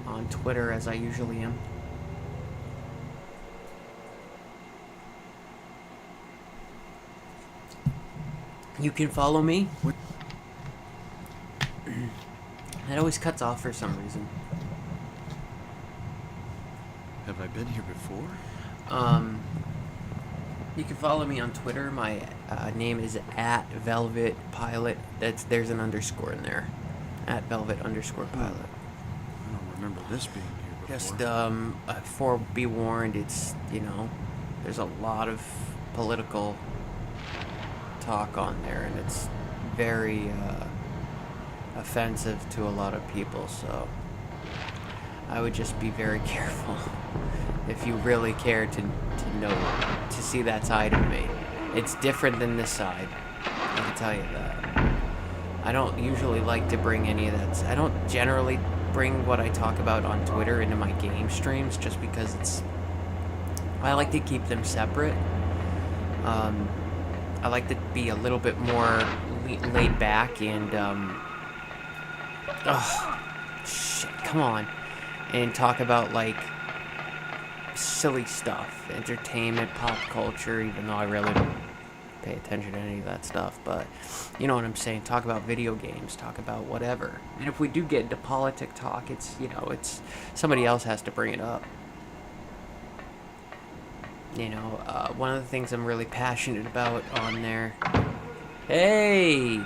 On Twitter, as I usually am. You can follow me. What? It always cuts off for some reason. Have I been here before? You can follow me on Twitter. My name is @VelvetPilot. There's an underscore in there. @Velvet_pilot. I don't remember this being here before. Just for be warned, it's there's a lot of political talk on there, and it's very offensive to a lot of people. So I would just be very careful if you really care to see that side of me. It's different than this side. I can tell you that. I don't usually like to bring any of that. I don't generally bring what I talk about on Twitter into my game streams, just because I like to keep them separate. I like to be a little bit more laid back and shit, come on, and talk about like silly stuff, entertainment, pop culture, even though I really don't pay attention to any of that stuff. But you know what I'm saying, talk about video games, talk about whatever. And if we do get into politic talk, it's somebody else has to bring it up. One of the things I'm really passionate about on there, is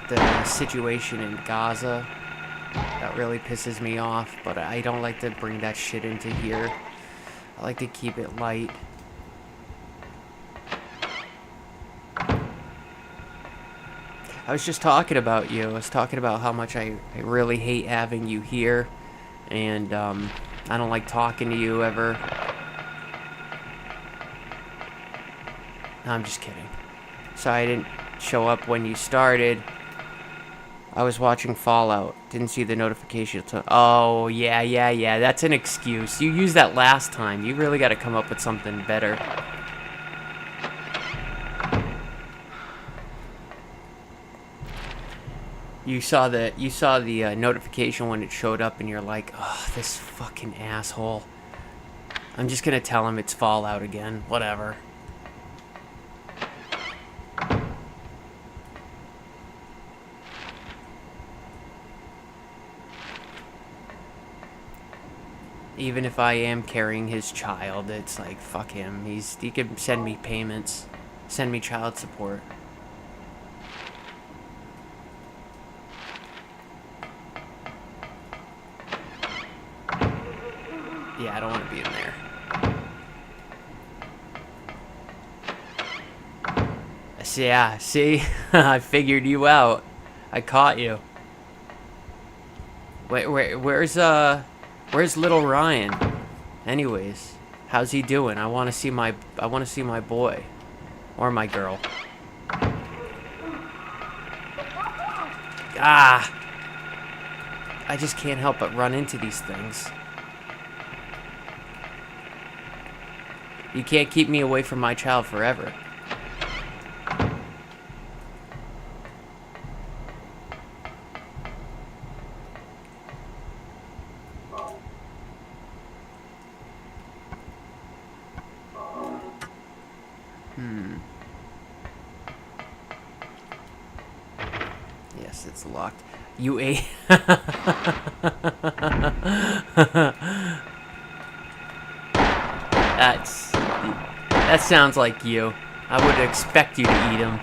the situation in Gaza. That really pisses me off, but I don't like to bring that shit into here. I like to keep it light. I was just talking about you. I was talking about how much I really hate having you here, and I don't like talking to you ever. No, I'm just kidding. So I didn't show up when you started. I was watching Fallout. Didn't see the notification. Oh, yeah. That's an excuse. You used that last time. You really got to come up with something better. You saw the notification when it showed up, and you're like, oh, this fucking asshole. I'm just gonna tell him it's Fallout again. Whatever. Even if I am carrying his child, it's like, fuck him. He can send me payments, send me child support. Yeah, I don't want to be in there. Yeah, see? I figured you out. I caught you. Where's little Ryan? Anyways, how's he doing? I want to see my boy or my girl. I just can't help but run into these things. You can't keep me away from my child forever. Yes, it's locked. You ate. That sounds like you. I would expect you to eat them.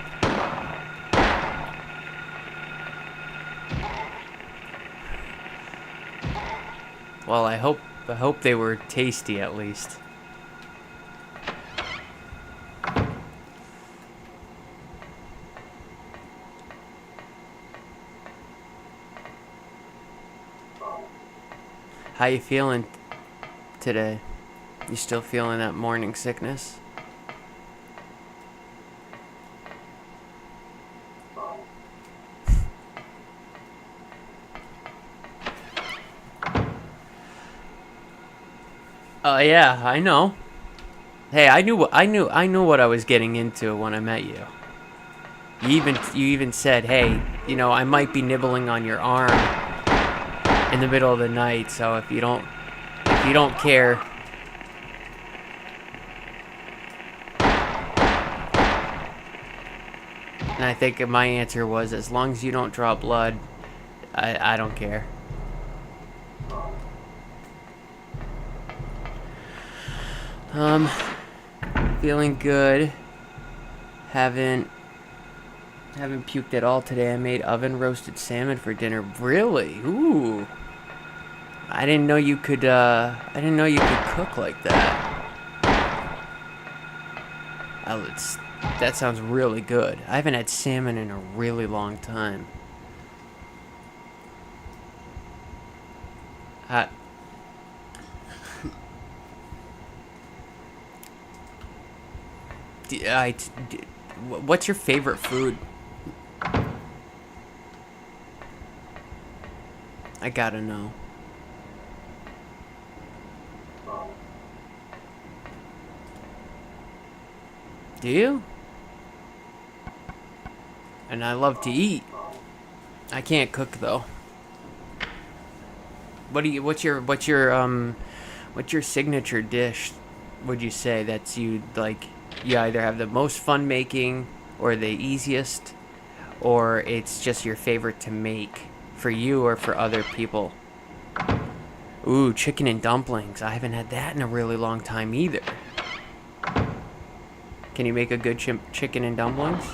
Well, I hope they were tasty at least. How you feeling today? You still feeling that morning sickness? Oh yeah, I know. Hey, I knew what I was getting into when I met you. You even said, "Hey, I might be nibbling on your arm in the middle of the night, so if you don't care." And I think my answer was, as long as you don't draw blood, I don't care. Feeling good. Haven't puked at all today. I made oven roasted salmon for dinner. Really? Ooh. I didn't know you could cook like that. That sounds really good. I haven't had salmon in a really long time. What's your favorite food? I gotta know. Do you? And I love to eat. I can't cook though. What's your signature dish? Would you say that's you like? You either have the most fun making, or the easiest, or it's just your favorite to make for you or for other people. Ooh, chicken and dumplings. I haven't had that in a really long time either. Can you make a good chicken and dumplings?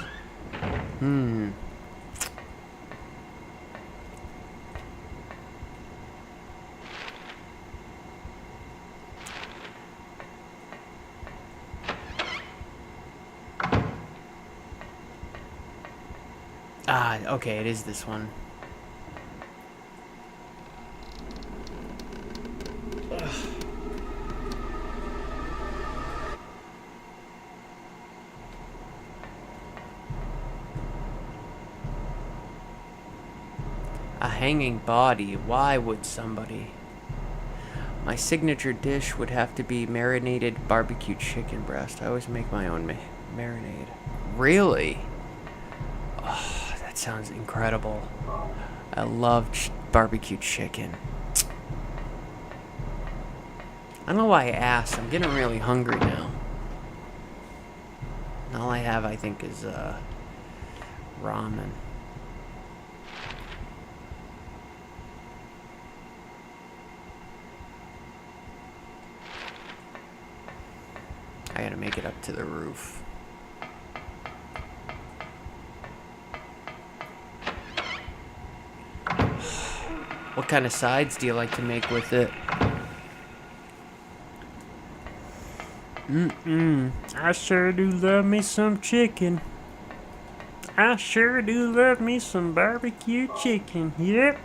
Okay, it is this one. A hanging body. Why would somebody? My signature dish would have to be marinated barbecue chicken breast. I always make my own marinade. Really? Oh, that sounds incredible. I love barbecue chicken. I don't know why I asked. I'm getting really hungry now. And all I have, I think, is ramen. I gotta make it up to the roof. What kind of sides do you like to make with it? I sure do love me some chicken. I sure do love me some barbecue chicken. Yep.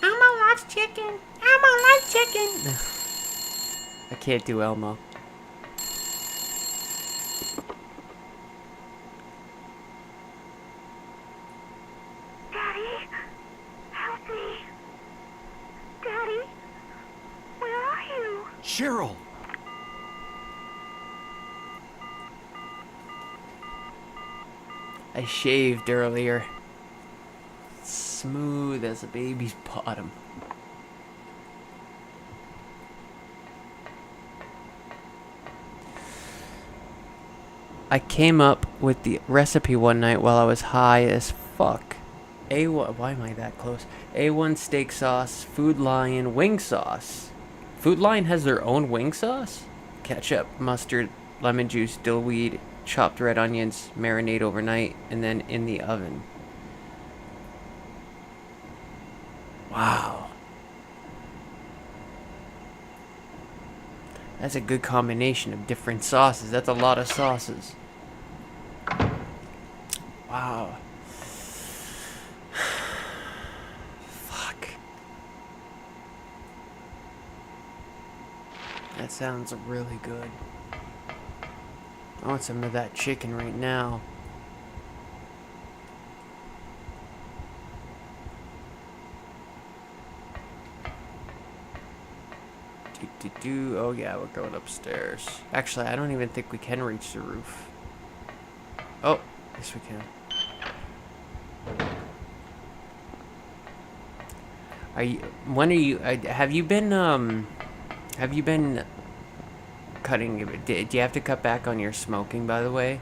Elmo loves chicken. Elmo likes chicken. I can't do Elmo. Daddy, help me. Daddy, where are you? Cheryl! I shaved earlier. Smooth as a baby's bottom. I came up with the recipe one night while I was high as fuck. Why am I that close? A1 steak sauce, Food Lion wing sauce. Food Lion has their own wing sauce? Ketchup, mustard, lemon juice, dill weed, chopped red onions, marinate overnight, and then in the oven. Wow. That's a good combination of different sauces. That's a lot of sauces. Wow. Fuck. That sounds really good. I want some of that chicken right now. Oh yeah, we're going upstairs. Actually, I don't even think we can reach the roof. Oh, yes we can. Have you been cutting, do you have to cut back on your smoking, by the way?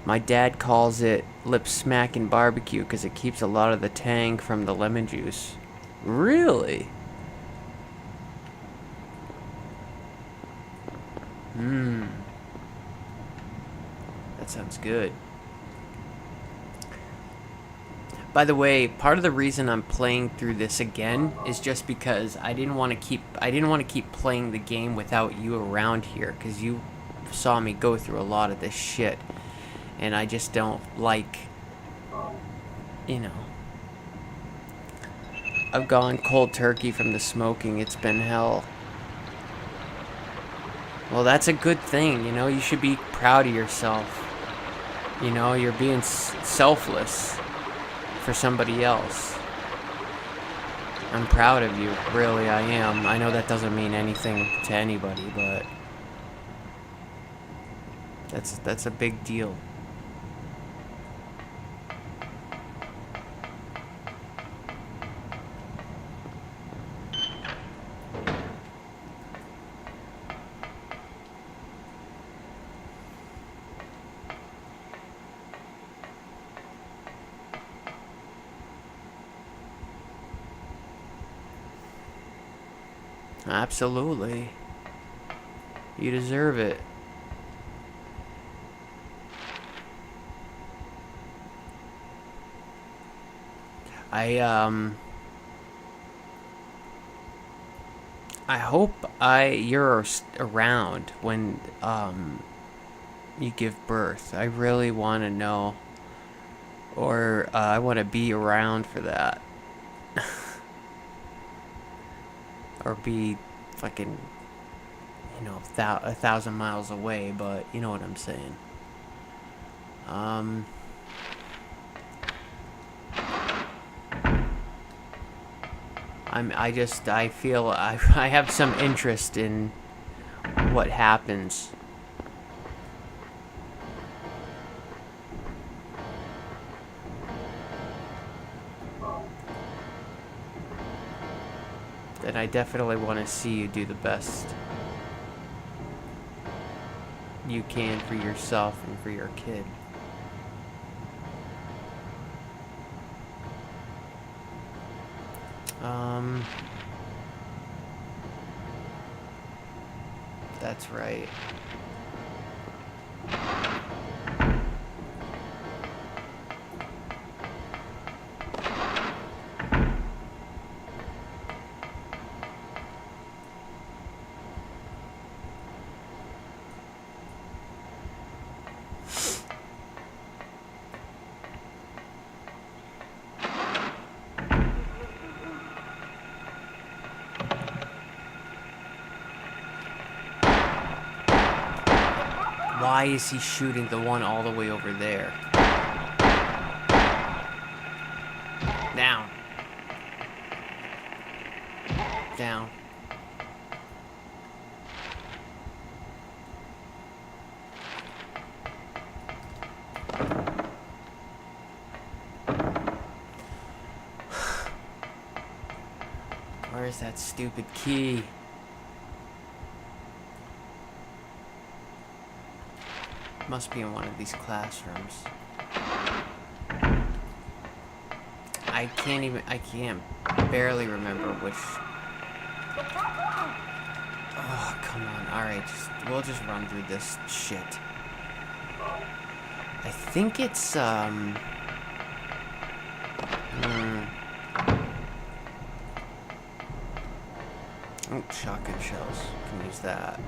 My dad calls it lip smacking barbecue because it keeps a lot of the tang from the lemon juice. Really? That sounds good. By the way, part of the reason I'm playing through this again is just because I didn't want to keep playing the game without you around here, because you saw me go through a lot of this shit, and I just don't like, you know. I've gone cold turkey from the smoking. It's been hell. Well, that's a good thing, you know. You should be proud of yourself. You know, you're being selfless for somebody else. I'm proud of you, really, I am. I know that doesn't mean anything to anybody, but that's a big deal. Absolutely. You deserve it. I hope you're around when you give birth. I really want to know, or I want to be around for that. Or be fucking, you know, 1,000 miles away, but you know what I'm saying. I feel I have some interest in what happens. And I definitely want to see you do the best you can for yourself and for your kid. That's right. Why is he shooting the one all the way over there? Down. Down. Where's that stupid key? Must be in one of these classrooms. I can't barely remember which. Oh, come on. Alright, we'll just run through this shit. I think it's, oh, shotgun shells. Can use that.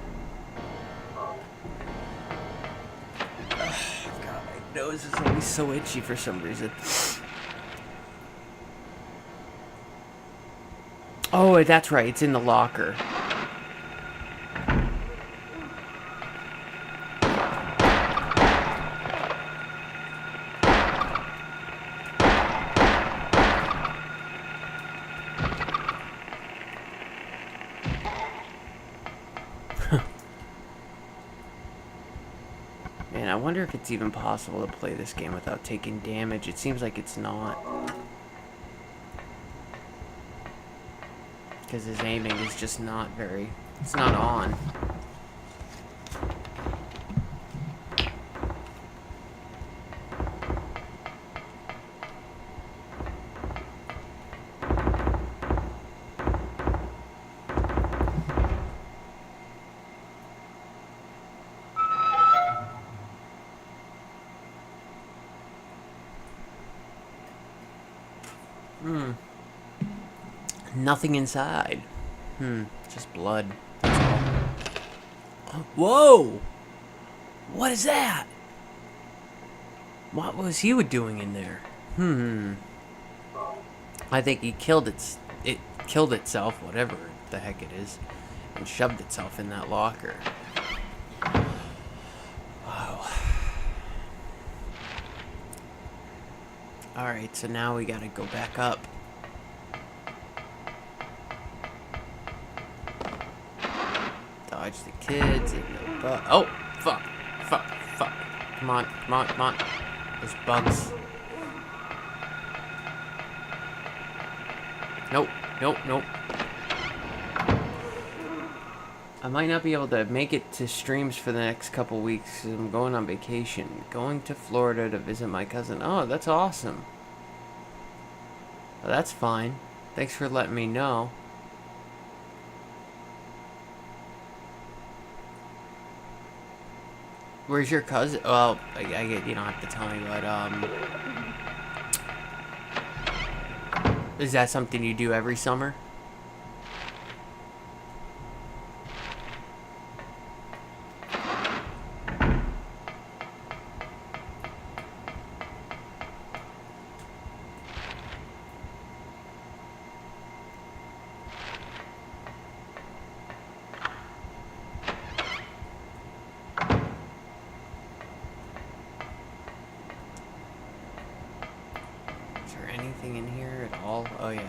God, my nose is always so itchy for some reason. Oh, that's right. It's in the locker. wonder if it's even possible to play this game without taking damage. It seems like it's not. Because his aiming is just not very... It's not on. Nothing inside. Just blood. That's all. Whoa! What is that? What was he doing in there? I think he killed it killed itself, whatever the heck it is, and shoved itself in that locker. Wow. Alright, so now we gotta go back up. Dodge the kids and the oh, fuck. Come on. There's bugs. Nope. I might not be able to make it to streams for the next couple weeks because I'm going on vacation. Going to Florida to visit my cousin. Oh, that's awesome. Well, that's fine. Thanks for letting me know. Where's your cousin? Well, I get you don't have to tell me, but is that something you do every summer? In here at all? Oh yeah.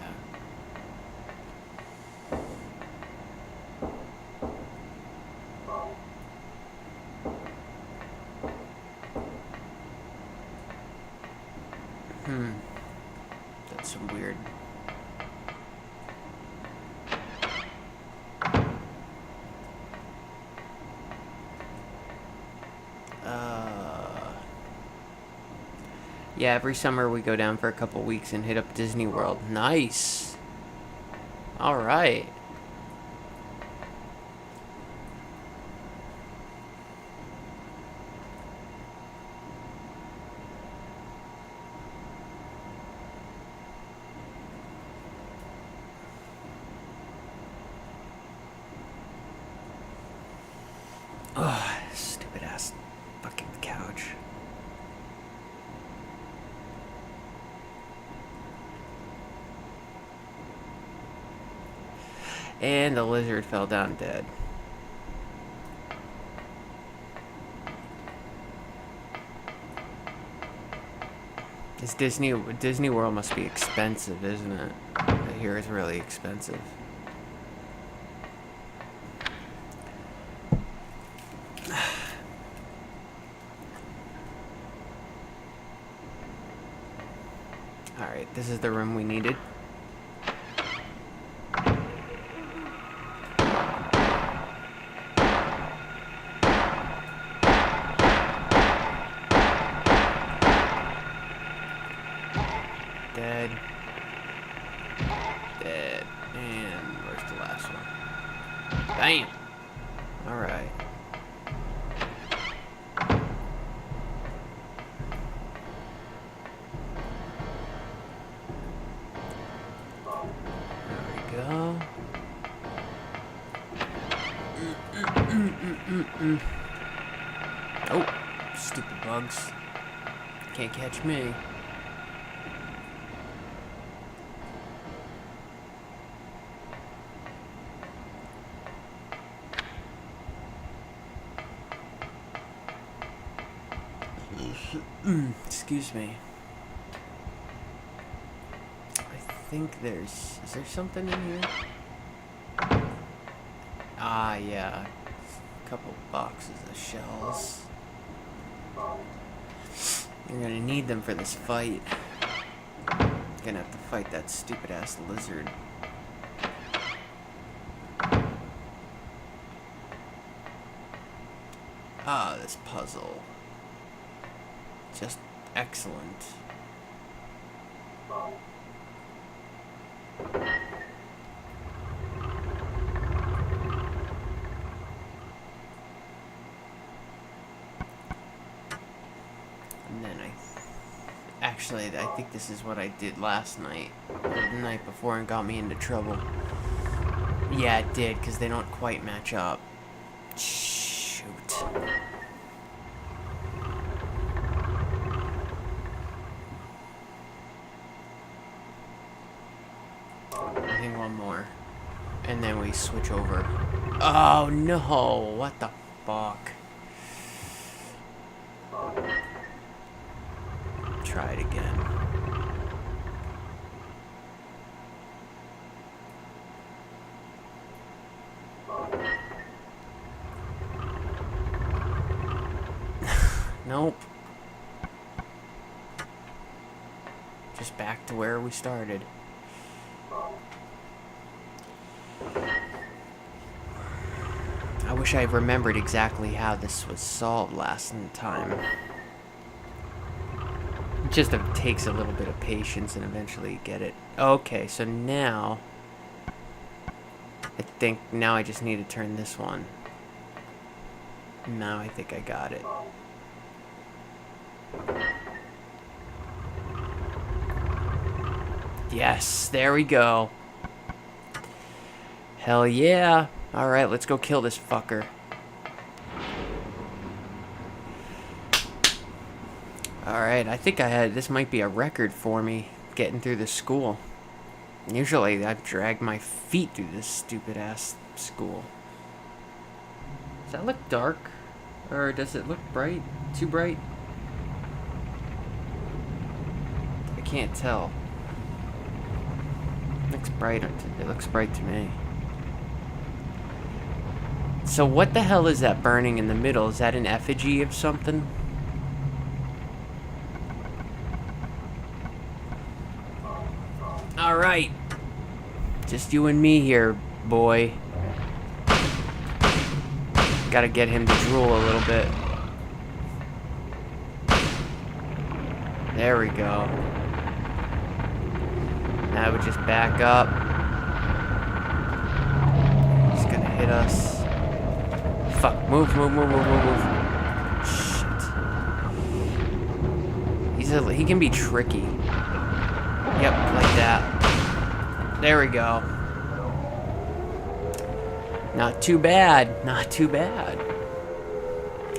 That's some weird. Yeah, every summer we go down for a couple weeks and hit up Disney World. Nice. All right. Ugh, stupid ass fucking couch. And the lizard fell down dead. This Disney World must be expensive, isn't it? I hear it's really expensive. Alright, this is the room we needed. Dead. And where's the last one? Bam! Alright. There we go. Oh, stupid bugs. Can't catch me. Excuse me. I think is there something in here? Ah, yeah. A couple boxes of shells. You're gonna need them for this fight. Gonna have to fight that stupid ass lizard. Ah, this puzzle. Just excellent. And then actually, I think this is what I did last night. Or the night before and got me into trouble. Yeah, it did, because they don't quite match up. Shoot. I think one more. And then we switch over. Oh no! What the fuck? Try it again. Nope. Just back to where we started. I wish I remembered exactly how this was solved last time. It just takes a little bit of patience and eventually get it. Okay, so now I think now I just need to turn this one. Now I think I got it. Yes, there we go. Hell yeah. Alright, let's go kill this fucker. Alright, I think this might be a record for me, getting through the school. Usually, I've dragged my feet through this stupid-ass school. Does that look dark? Or does it look bright? Too bright? I can't tell. Looks bright. It looks bright to me. So what the hell is that burning in the middle? Is that an effigy of something? Alright. Just you and me here, boy. Gotta get him to drool a little bit. There we go. Now we just back up. He's gonna hit us. Fuck. Move. Shit. He can be tricky. Yep, like that. There we go. Not too bad. Not too bad.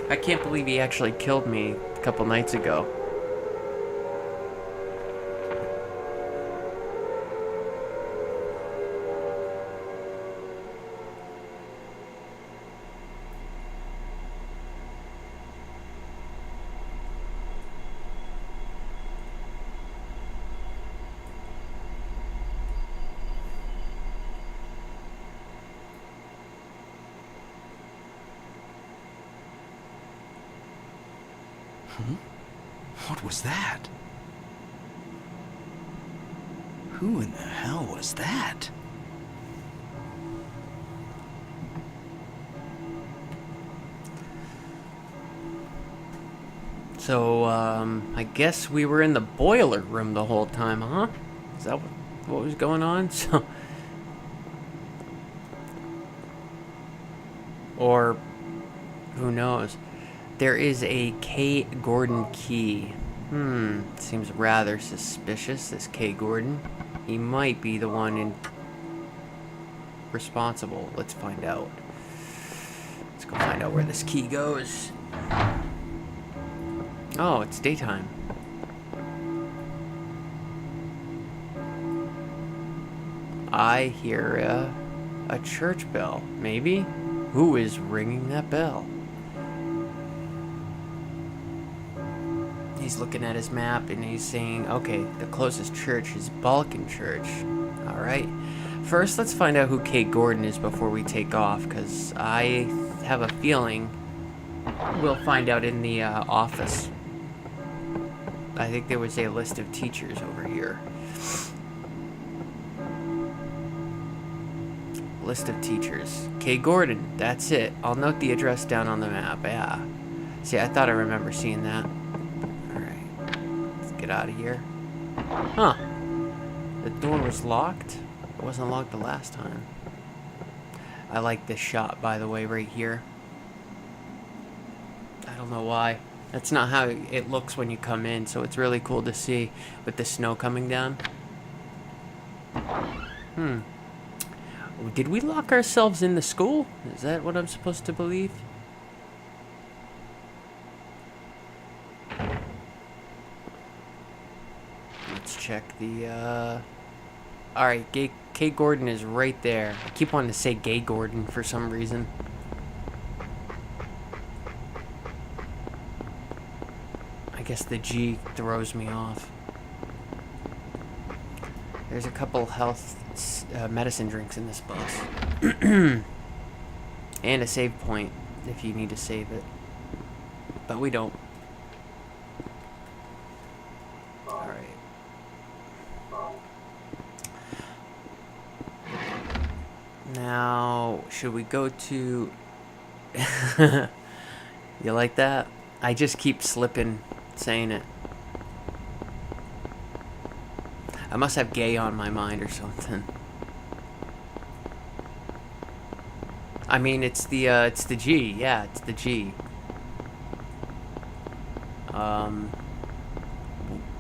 I can't believe he actually killed me a couple nights ago. What was that? Who in the hell was that? So, I guess we were in the boiler room the whole time, huh? Is that what was going on? So, or, who knows? There is a K. Gordon key. Seems rather suspicious, this K. Gordon. He might be the one responsible. Let's find out. Let's go find out where this key goes. Oh, it's daytime. I hear a church bell. Maybe? Who is ringing that bell? He's looking at his map and he's saying, okay, the closest church is Balkan Church. Alright. First, let's find out who Kate Gordon is before we take off, because I have a feeling we'll find out in the office. I think there was a list of teachers over here. List of teachers. K. Gordon, that's it. I'll note the address down on the map. Yeah. See, I thought I remember seeing that. Alright. Let's get out of here. Huh. The door was locked? It wasn't locked the last time. I like this shot, by the way, right here. I don't know why. That's not how it looks when you come in, so it's really cool to see with the snow coming down. Did we lock ourselves in the school? Is that what I'm supposed to believe? Let's check the, Alright, K. Gordon is right there. I keep wanting to say Gay Gordon for some reason. I guess the G throws me off. There's a couple health medicine drinks in this bus. And a save point if you need to save it. But we don't. Alright. Now, should we go to... You like that? I just keep slipping saying it. I must have gay on my mind or something. I mean, it's the G. Yeah, it's the G.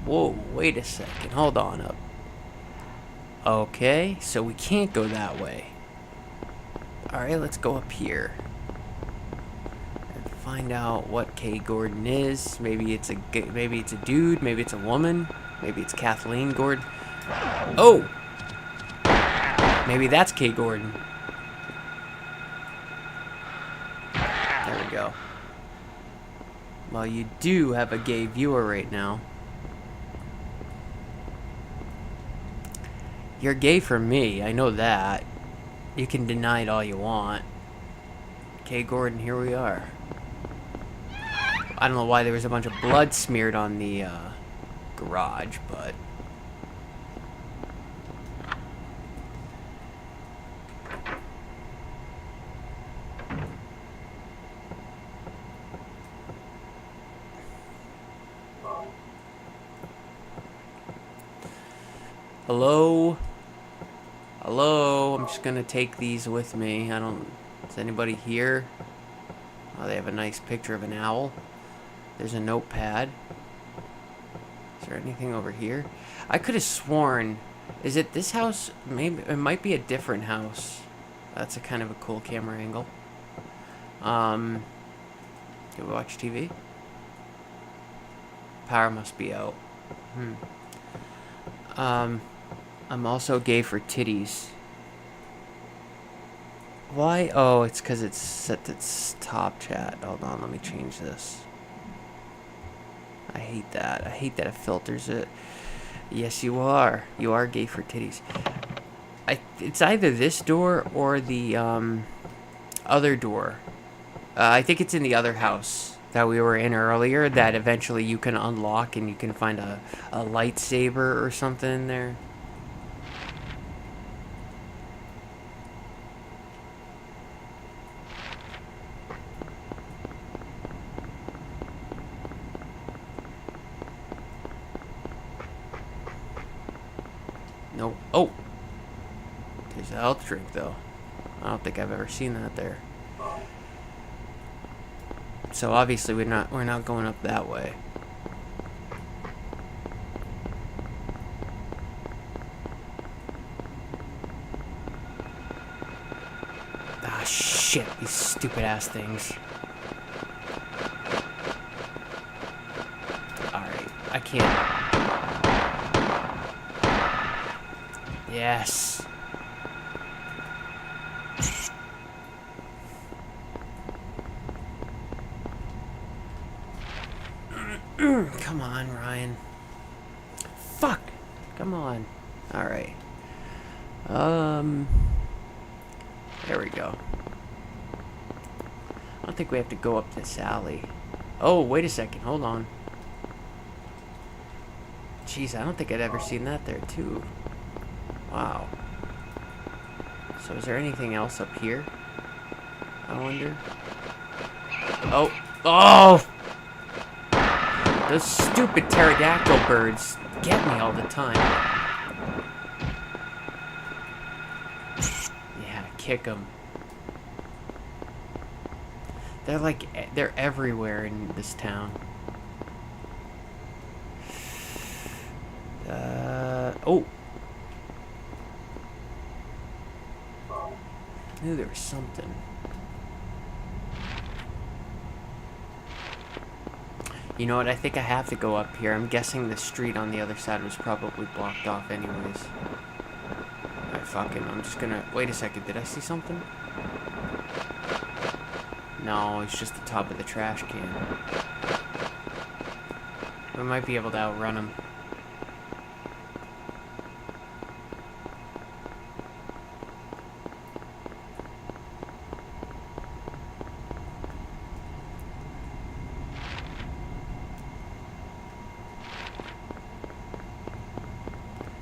Whoa, wait a second. Hold on up. Okay, so we can't go that way. Alright, let's go up here. And find out what K. Gordon is. Maybe it's a dude, maybe it's a woman, maybe it's Kathleen Gordon. Oh! Maybe that's K. Gordon. There we go. Well, you do have a gay viewer right now. You're gay for me, I know that. You can deny it all you want. K. Gordon, here we are. I don't know why there was a bunch of blood smeared on the garage, but... Hello? Hello? I'm just gonna take these with me. Is anybody here? Oh, they have a nice picture of an owl. There's a notepad. Is there anything over here? I could have sworn... Is it this house? Maybe it might be a different house. That's a kind of a cool camera angle. Do we watch TV? Power must be out. I'm also gay for titties. Why? Oh, it's because it's set to top chat. Hold on, let me change this. I hate that. I hate that it filters it. Yes, you are. You are gay for titties. It's either this door or the other door. I think it's in the other house that we were in earlier that eventually you can unlock and you can find a lightsaber or something in there. Nope. Oh! There's a health drink, though. I don't think I've ever seen that there. So obviously we're not going up that way. Ah, shit! These stupid ass things. Alright, I can't. Yes. Come on, Ryan. Fuck. Come on. All right. There we go. I don't think we have to go up this alley. Oh, wait a second. Hold on. Jeez, I don't think I'd ever seen that there, too. Wow. So is there anything else up here? I wonder. Oh. Oh! Those stupid pterodactyl birds get me all the time. Yeah, kick them. They're like, they're everywhere in this town. Oh. I knew there was something. You know what? I think I have to go up here. I'm guessing the street on the other side was probably blocked off anyways. Alright, fuck him. I'm just gonna... Wait a second. Did I see something? No, it's just the top of the trash can. We might be able to outrun him.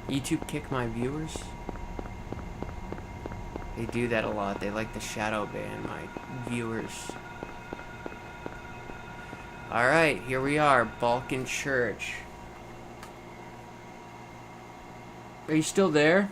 YouTube kick my viewers? They do that a lot. They like to shadow ban my viewers. Alright, here we are. Balkan Church. Are you still there?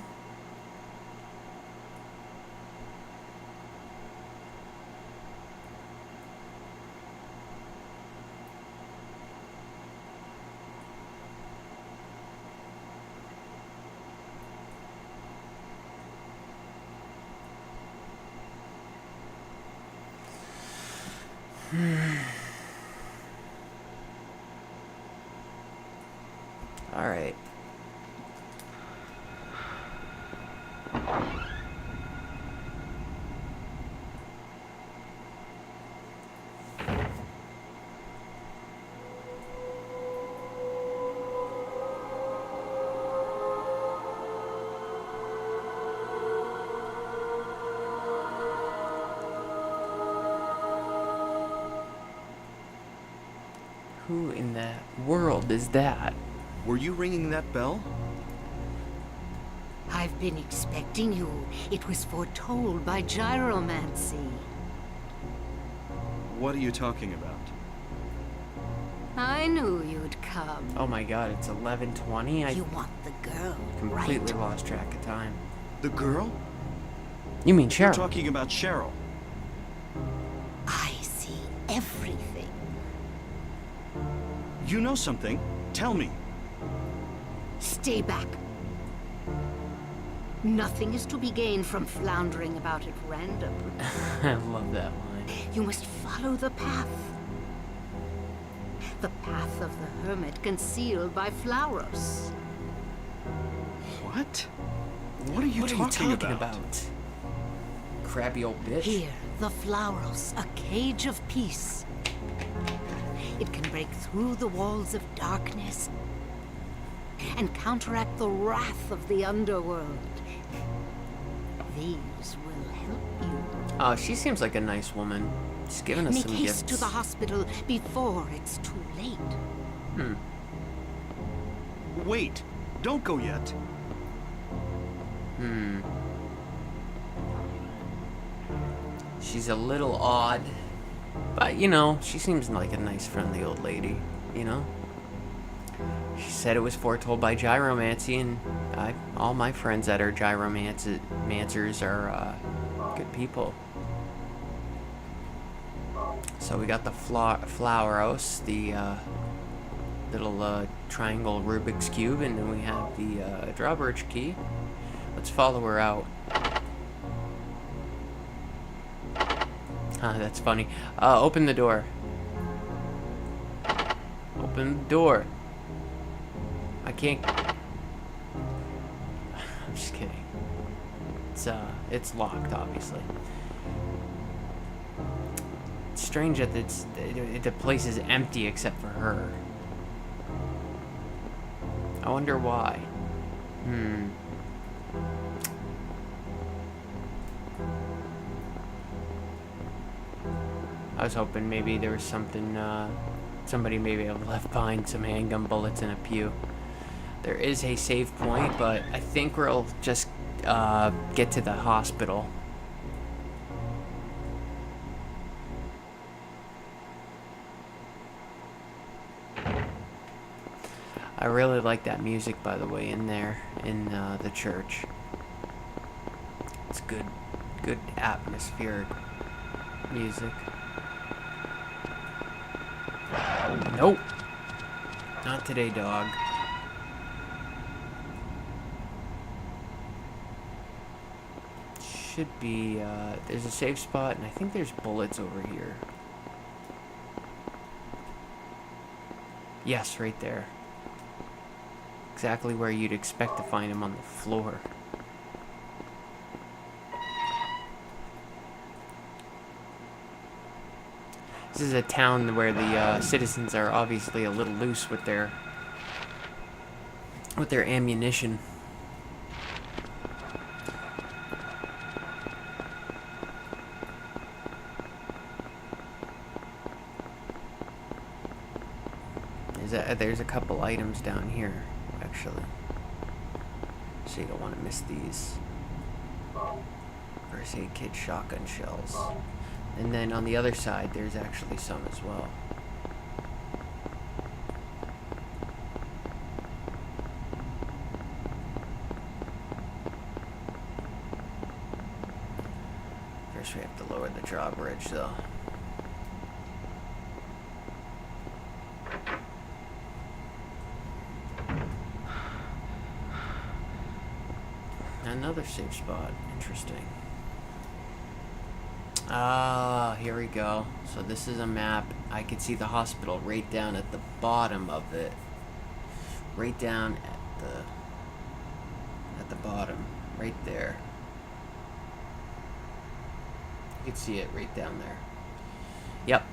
Alright. Who in the world is that? Were you ringing that bell? I've been expecting you. It was foretold by gyromancy. What are you talking about? I knew you'd come. Oh my god, it's 11:20. I You want the girl, completely right? lost track of time. The girl? You mean You're Cheryl? talking about Cheryl. I see everything. You know something. Tell me. Stay back. Nothing is to be gained from floundering about at random. I love that line. You must follow the path. The path of the hermit concealed by flowers. What? What are you What talking are you talking about? about? Crabby old bitch. Here, the flowers, a cage of peace. It can break through the walls of darkness and counteract the wrath of the underworld. These will help you. Oh, she seems like a nice woman. She's giving us Make some haste gifts. to the hospital before it's too late. Wait. Don't go yet. She's a little odd. But, you know, she seems like a nice, friendly old lady, you know? She said it was foretold by gyromancy, and all my friends that are gyromancers are good people. So we got the flower house, the little triangle Rubik's Cube, and then we have the drawbridge key. Let's follow her out. That's funny. Open the door. Open the door. I can't... I'm just kidding. It's locked, obviously. It's strange that the place is empty except for her. I wonder why. I was hoping maybe there was something, somebody maybe have left behind some handgun bullets in a pew. There is a save point, but I think we'll just get to the hospital. I really like that music, by the way, in there, in the church. It's good atmospheric music. Nope. Not today, dog. Should be, there's a safe spot, and I think there's bullets over here. Yes, right there. Exactly where you'd expect to find him, on the floor. This is a town where the citizens are obviously a little loose with their ammunition. There's a couple items down here, actually. So you don't want to miss these. First aid kit, shotgun shells. And then on the other side, there's actually some as well. First we have to lower the drawbridge, though. Another safe spot. Interesting. Ah, here we go. So this is a map. I can see the hospital right down at the bottom of it. Right down at the bottom. Right there. You can see it right down there. Yep.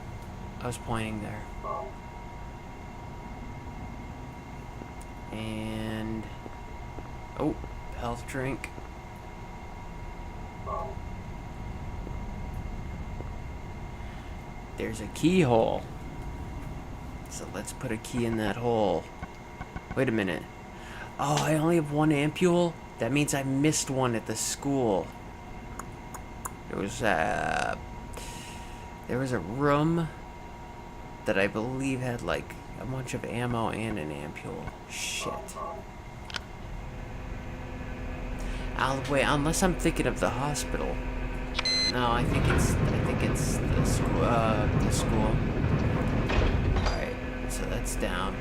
I was pointing there. And... oh, health drink. There's a keyhole. So let's put a key in that hole. Wait a minute. Oh, I only have one ampule? That means I missed one at the school. There was a room that I believe had like a bunch of ammo and an ampule. Shit. Wait, unless I'm thinking of the hospital. No, I think it's the school. Alright, so that's down.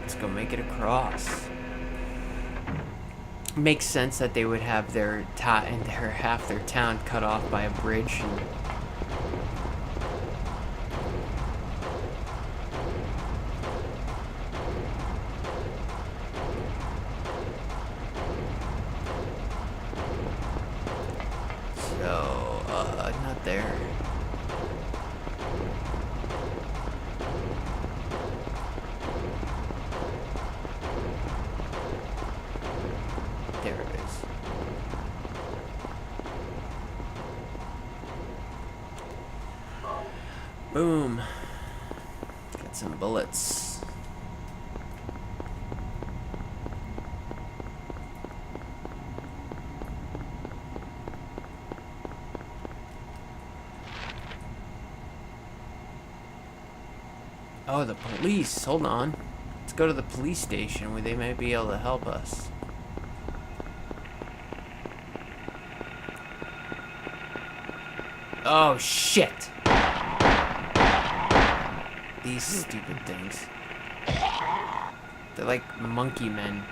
Let's go make it across. Makes sense that they would have their half their town cut off by a bridge. And not there. There it is. Boom. Got some bullets. Oh, the police. Hold on. Let's go to the police station where they might be able to help us. Oh, shit. These stupid things. They're like monkey men.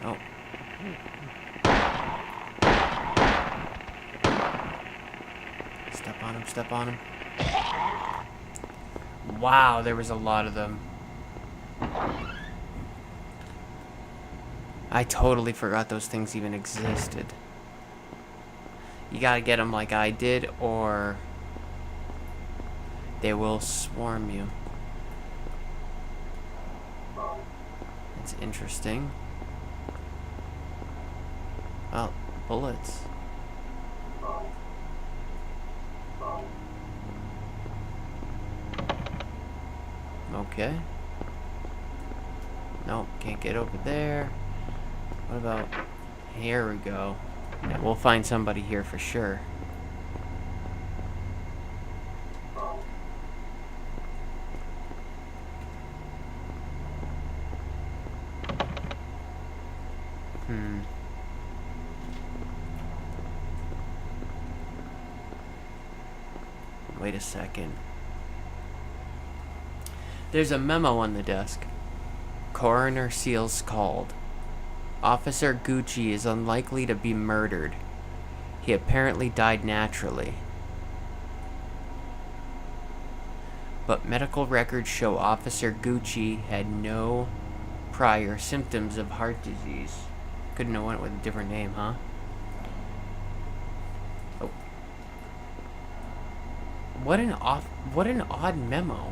Oh. Step on him, step on him. Wow, there was a lot of them. I totally forgot those things even existed. You gotta get them like I did, or they will swarm you. It's interesting. Well, bullets. Okay. Nope, can't get over there. What about... Here we go. Yeah, we'll find somebody here for sure. Wait a second. There's a memo on the desk. Coroner Seals called. Officer Gucci is unlikely to be murdered. He apparently died naturally. But medical records show Officer Gucci had no prior symptoms of heart disease. Couldn't have went with a different name, huh? Oh. What an odd memo.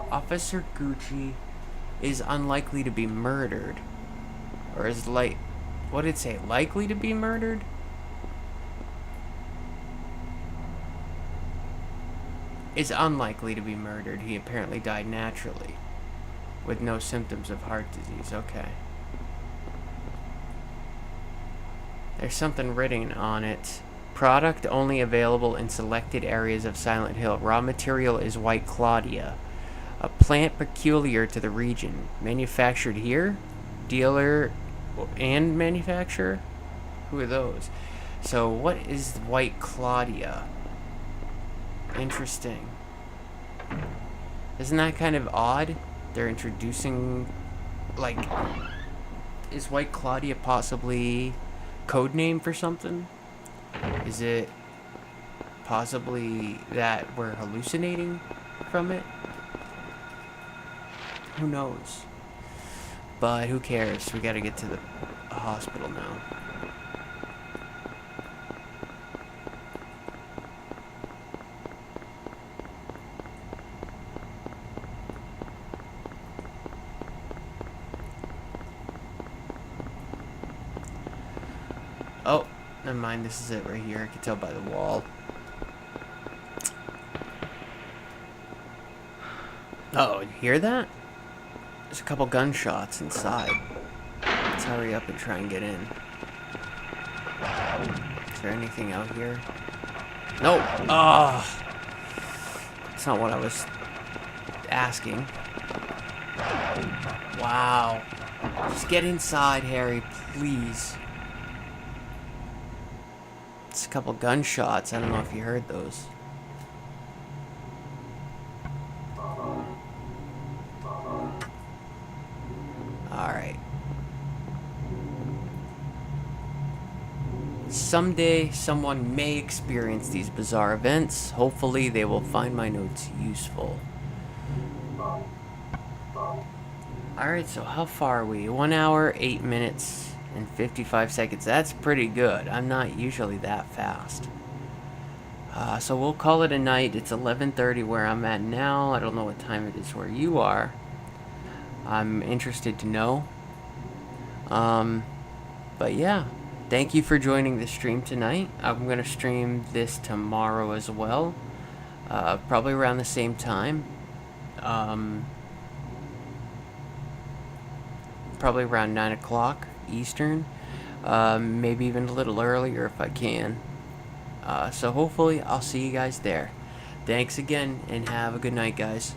Officer Gucci is unlikely to be murdered. Or is what did it say? Likely to be murdered? Is unlikely to be murdered. He apparently died naturally. With no symptoms of heart disease. Okay. There's something written on it. Product only available in selected areas of Silent Hill. Raw material is White Claudia, a plant peculiar to the region. Manufactured here? Dealer and manufacturer? Who are those? So what is White Claudia? Interesting. Isn't that kind of odd? They're introducing, like, is White Claudia possibly code name for something? Is it possibly that we're hallucinating from it? Who knows? But who cares? We gotta get to the hospital now. Oh, never mind. This is it right here. I can tell by the wall. Oh, you hear that? There's a couple gunshots inside. Let's hurry up and try and get in. Is there anything out here? Nope. Oh, that's not what I was asking. Wow. Just get inside, Harry, please. It's a couple gunshots. I don't know if you heard those. Alright. Someday, someone may experience these bizarre events. Hopefully, they will find my notes useful. Alright, so how far are we? 1 hour, 8 minutes, and 55 seconds. That's pretty good. I'm not usually that fast. So we'll call it a night. It's 11:30 where I'm at now. I don't know what time it is where you are. I'm interested to know. But yeah, thank you for joining the stream tonight. I'm going to stream this tomorrow as well. Probably around the same time. Probably around 9 o'clock Eastern. Maybe even a little earlier if I can. So hopefully I'll see you guys there. Thanks again and have a good night, guys.